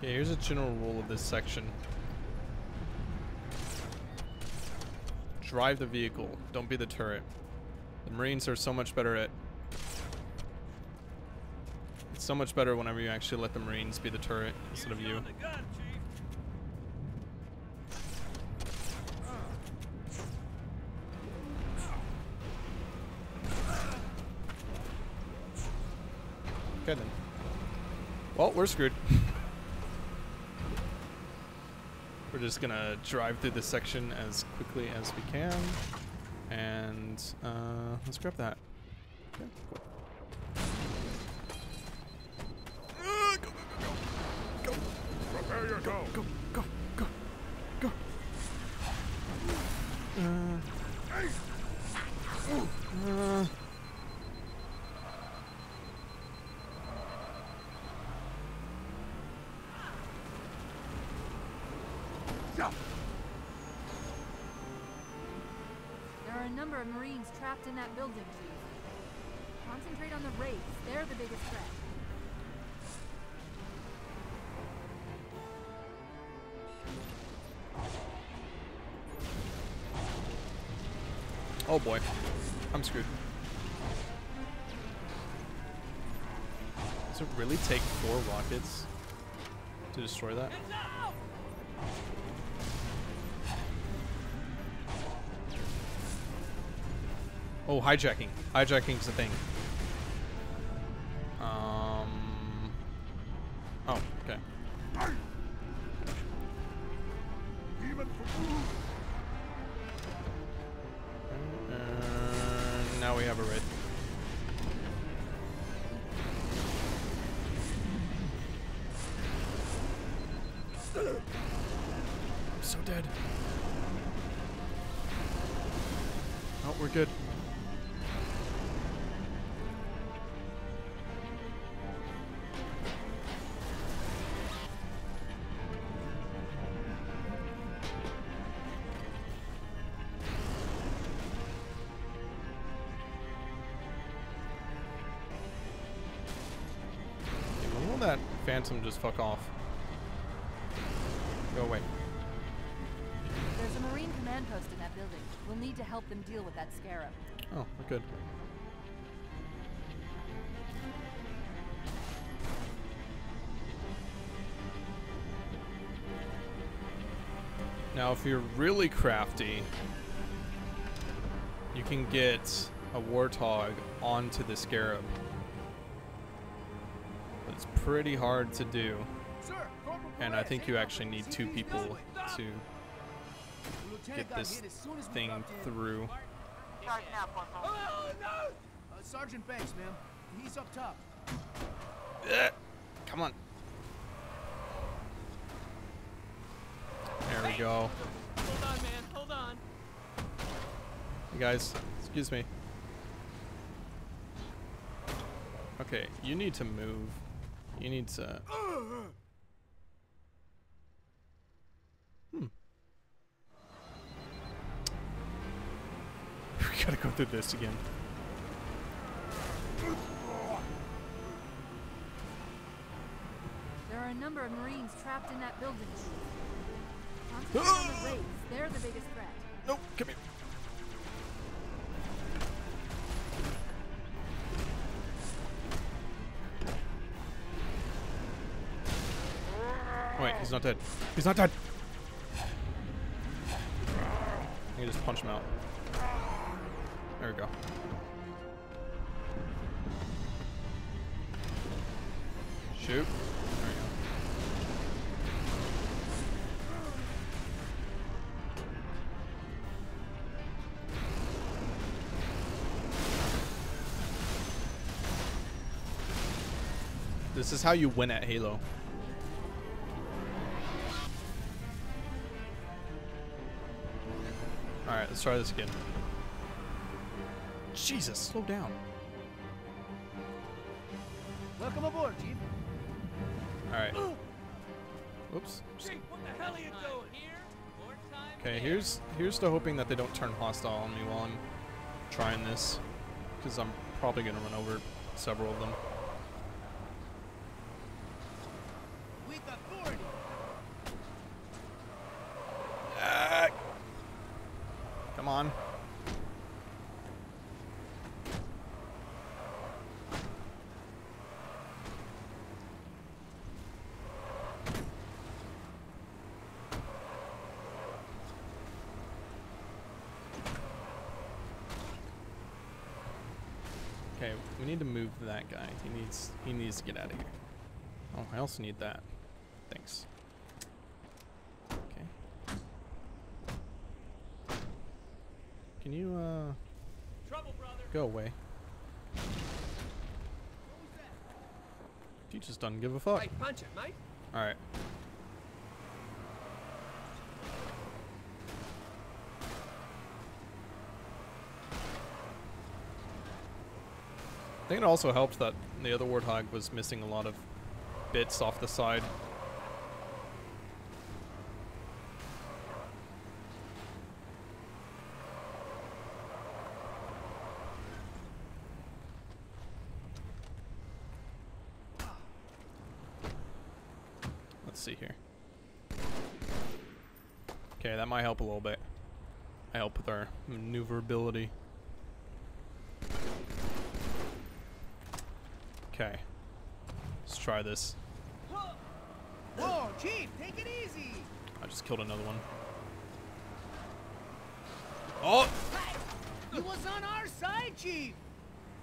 Yeah, here's a general rule of this section. Drive the vehicle, don't be the turret. The Marines are so much better at... It's so much better whenever you actually let the Marines be the turret instead of you. Okay then. Well, we're screwed. We're just gonna drive through this section as quickly as we can, and let's grab that. Okay, cool. Go, go, go, go, go. Prepare yourself. Go, go, go, go. There are a number of Marines trapped in that building, Chief. Concentrate on the raids. They're the biggest threat. Oh boy, I'm screwed. Does it really take 4 rockets to destroy that? Oh, hijacking. Hijacking's the thing. Oh, okay. Now we have a raid. I'm so dead. Oh, we're good. That Phantom just fuck off. Go away. There's a Marine command post in that building. We'll need to help them deal with that scarab. Oh, we're good. Now, if you're really crafty, you can get a Warthog onto the scarab pretty hard to do. And I think you actually need 2 people to get this thing through. Oh, no! Sergeant Banks, ma'am. He's up top. Come on. There we go. Hold on, man. Hold on. Hey guys, excuse me. Okay, you need to move. You need to... We gotta go through this again. There are a number of Marines trapped in that building. Concentrate on the raids. They're the biggest threat. Nope, come here. Wait, he's not dead. He's not dead! I can just punch him out. There we go. Shoot. There we go. This is how you win at Halo. Alright, let's try this again. Jesus, slow down. Welcome aboard, Chief. Alright. Oops. Chief, what the hell are you doing? Okay, here's to hoping that they don't turn hostile on me while I'm trying this. Because I'm probably going to run over several of them. With authority. Come on. Okay, we need to move that guy. He needs to get out of here. Oh, I also need that. Thanks. Okay. Can you go away? You just doesn't give a fuck. Hey, punch it, mate. Alright. I think it also helped that the other Warthog was missing a lot of bits off the side. Let's see here. Okay, that might help a little bit. Help with our maneuverability. Okay. Let's try this. Whoa, Chief, take it easy. I just killed another one. Oh! Hey, he was on our side, Chief.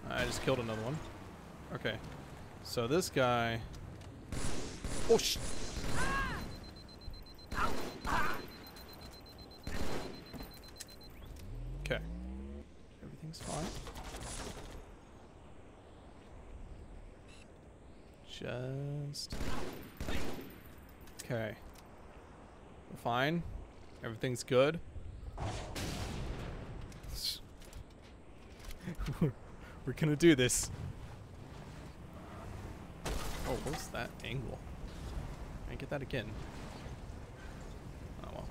I just killed another one. Okay. So this guy... Oh, sh... Okay. Everything's fine. Just... Okay. We're fine. Everything's good. We're gonna do this. Oh, what's that angle? Can I get that again? Oh well.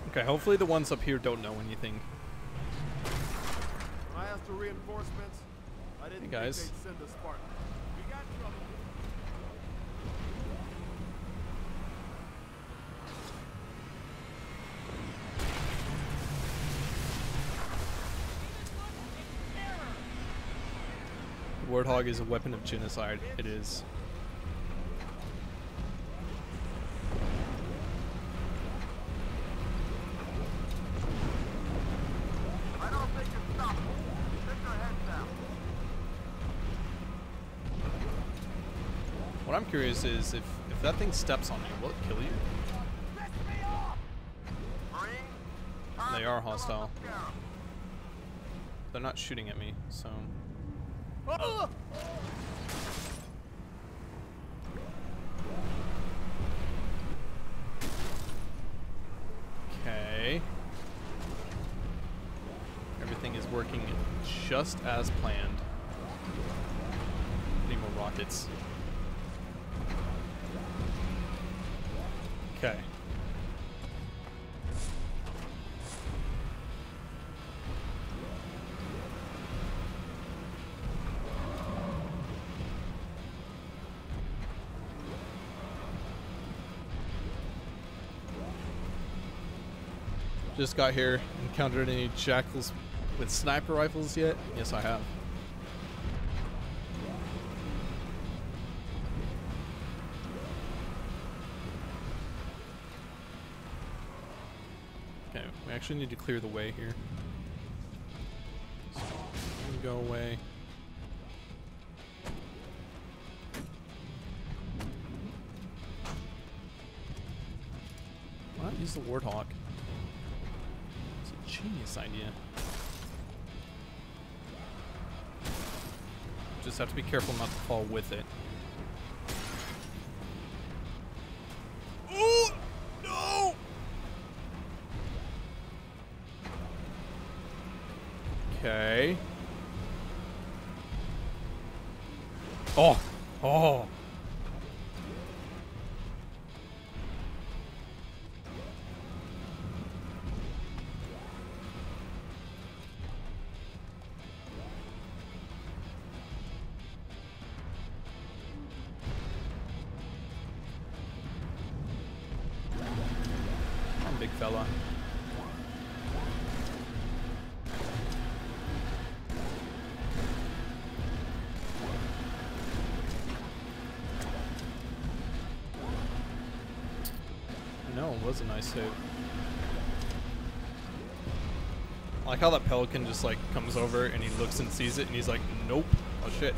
Okay, hopefully the ones up here don't know anything. I asked for reinforcements. I didn't Hey guys. think they'd send a Spartan. We got trouble. Warthog is a weapon of genocide. It is. I don't think it's stoppable. Take your heads down. What I'm curious is if that thing steps on you, will it kill you? They are hostile. They're not shooting at me, so. Okay. Everything is working just as planned. Need more rockets. Okay. Just got here. Encountered any jackals with sniper rifles yet? Yes, I have. Okay, we actually need to clear the way here. So, go away. Why not use the Warthog? Genius idea. Just have to be careful not to fall with it. Oh no! Okay. Oh! Oh! Big fella. No, it was a nice hit. I like how that pelican just like comes over and he looks and sees it and he's like, nope. Oh shit.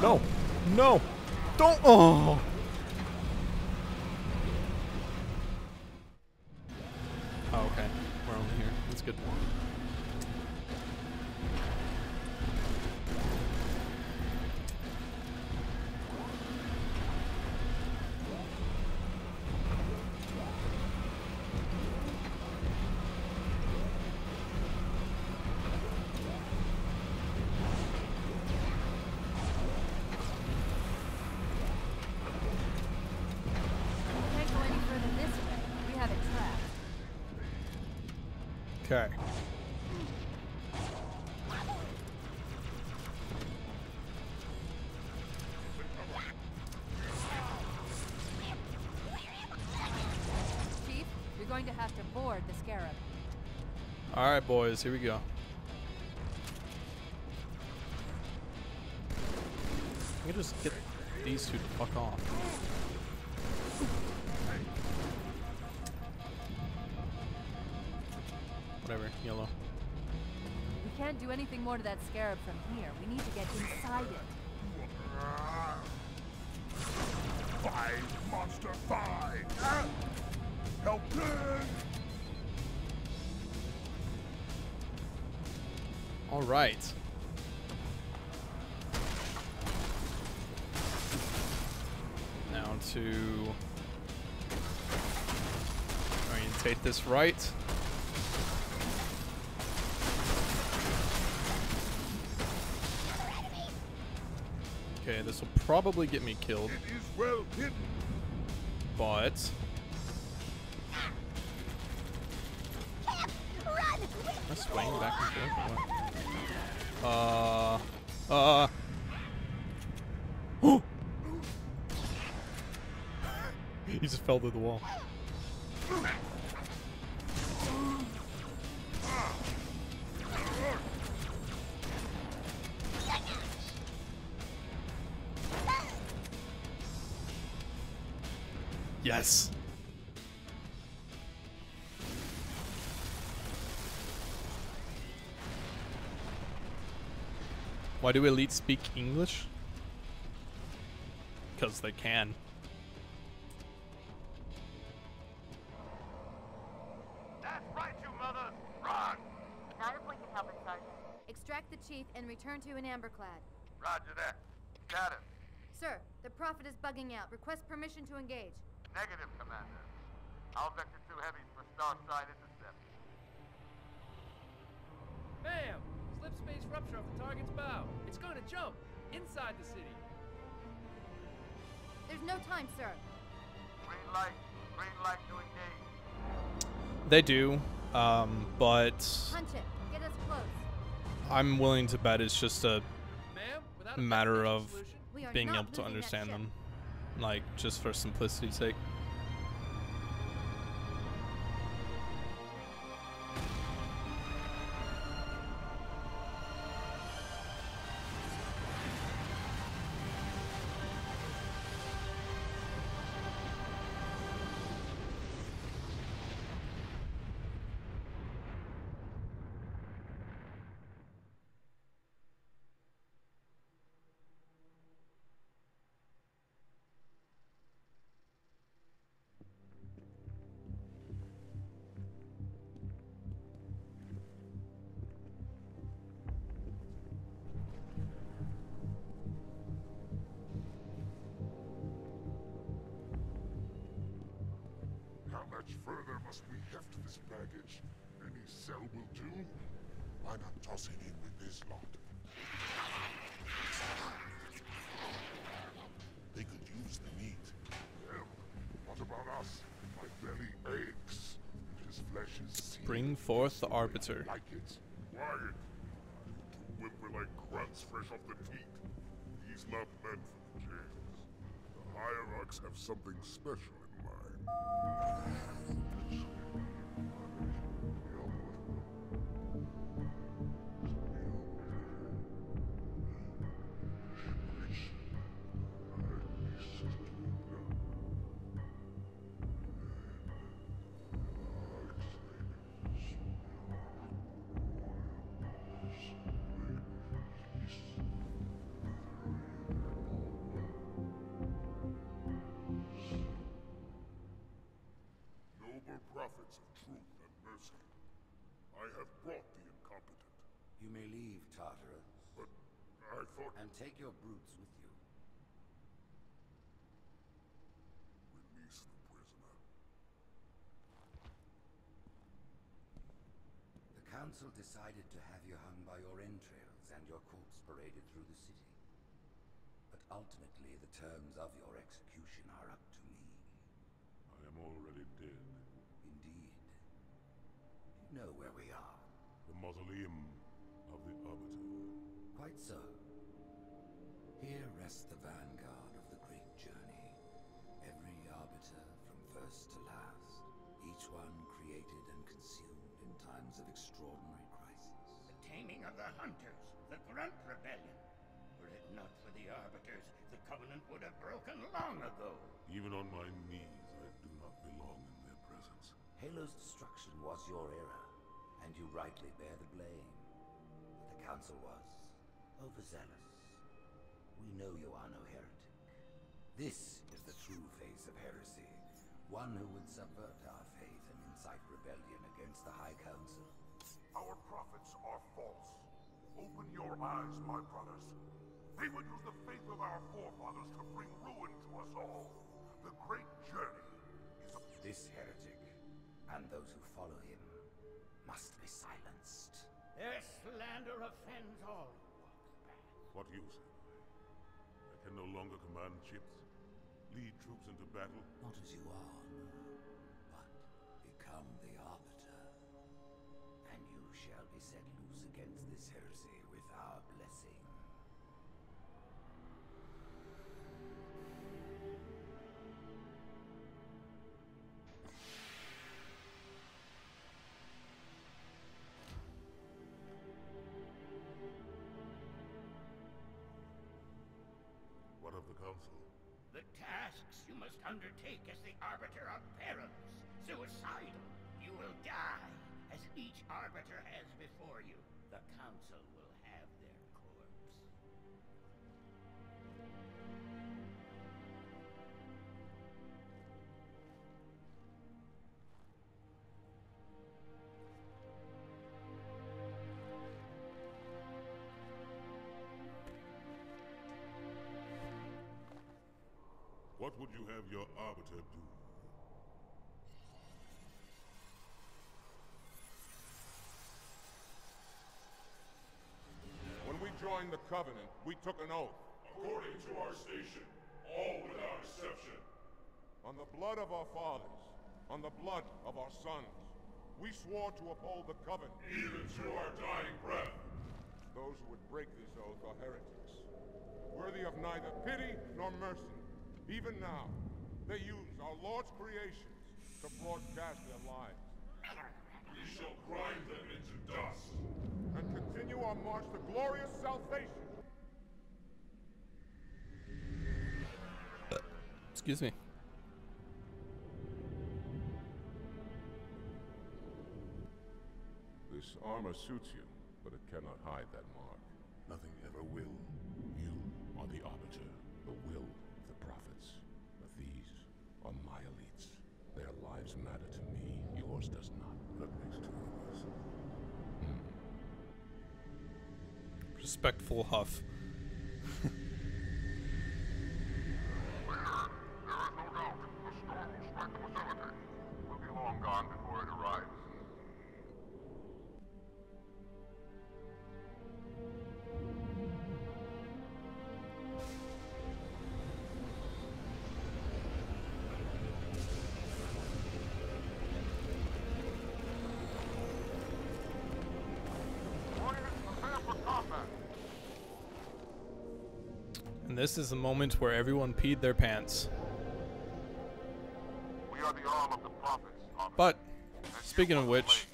No. No. Don't. Oh. Oh, okay. We're only here. That's good. Can't go any further this way. We have it trapped. Okay. Chief, you're going to have to board the Scarab. Alright, boys. Here we go. I can just get these two to fuck off. Whatever, yellow. We can't do anything more to that Scarab from here. We need to get inside it. Five, monster, five! Help me! All right. Now to orientate this right. Okay, this will probably get me killed. It is well hidden. But Run! am I swaying back and forth? Oh! He just fell through the wall. Yes. Why do elites speak English? because they can. That's right, you mothers! Run! Not if we can help it, Sergeant. Extract the chief and return to an amberclad. Roger that. Status. Sir, the Prophet is bugging out. Request permission to engage. Negative, Commander. I'll vector 2 heavies for Starside intercept. Bam! Slip space rupture off the target's bow. It's going to jump inside the city. There's no time, sir. Green light to engage. They do, but Punch it. Get us close. I'm willing to bet it's just a matter of We are being not able to losing that understand ship. them, like just for simplicity's sake. How much further must we heft this baggage? Any cell will do? Why not toss it in with this lot? They could use the meat. Well, what about us? My belly aches, and his flesh is seared. Bring forth the Arbiter. Like it? Quiet. Two whimper-like grunts fresh off the teat. He's not meant for the jails. The hierarchs have something special in mind. Prophets of truth and mercy, I have brought the incompetent. You may leave, Tartarus. But I thought... And take your brutes with you. Release the prisoner. The council decided to have you hung by your entrails and your corpse paraded through the city. But ultimately, the terms of your execution are up to me. I am already dead. Indeed. You know where we are. The mausoleum of the Arbiter. Quite so. Here rests the vanguard of the great journey. Every Arbiter from first to last. Each one created and consumed in times of extraordinary crisis. The taming of the Hunters, the Grunt Rebellion. Were it not for the Arbiters, the Covenant would have broken long ago. Even on my knees, I do not belong in their presence. Halo's destruction was your error, and you rightly bear the blame. But the Council was overzealous. We know you are no heretic. This is the true face of heresy. One who would subvert our faith and incite rebellion against the High Council. Our prophets are false. Open your eyes, my brothers. They would use the faith of our forefathers to bring ruin to us all. The great journey is a... This heretic, and those who follow him, must be silenced. Their slander offends all who walk the path. What use am I? I can no longer command ships, lead troops into battle. Not as you are, but become the Arbiter. And you shall be set loose against this heresy with our blessing. What of the Council? The tasks you must undertake as the Arbiter are perilous, suicidal. You will die, as each Arbiter has before you. The Council will have their corpse. What would you have your arbiter do? When we joined the Covenant, we took an oath. According to our station, all without exception. On the blood of our fathers, on the blood of our sons, we swore to uphold the Covenant. Even to our dying breath. Those who would break this oath are heretics, worthy of neither pity nor mercy. Even now, they use our Lord's creations to broadcast their lies. We shall grind them into dust. And continue our march to glorious salvation. Excuse me. This armor suits you, but it cannot hide that mark. Nothing ever will. You are the arbiter, the will of the prophets. But these are my elites. Their lives matter to me, yours does not. That makes two of us. Respectful huff. Gone before it arrives. And this is the moment where everyone peed their pants. We are the arm of the prophets. But, speaking of which,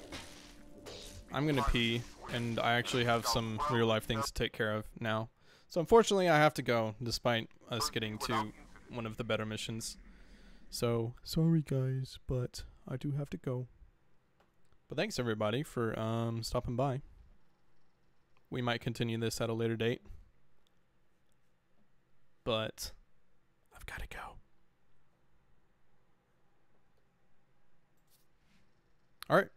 I'm gonna pee, and I actually have some real-life things to take care of now. So unfortunately, I have to go, despite us getting to one of the better missions. So, sorry guys, but I do have to go. But thanks everybody for stopping by. We might continue this at a later date. But, I've gotta go. All right.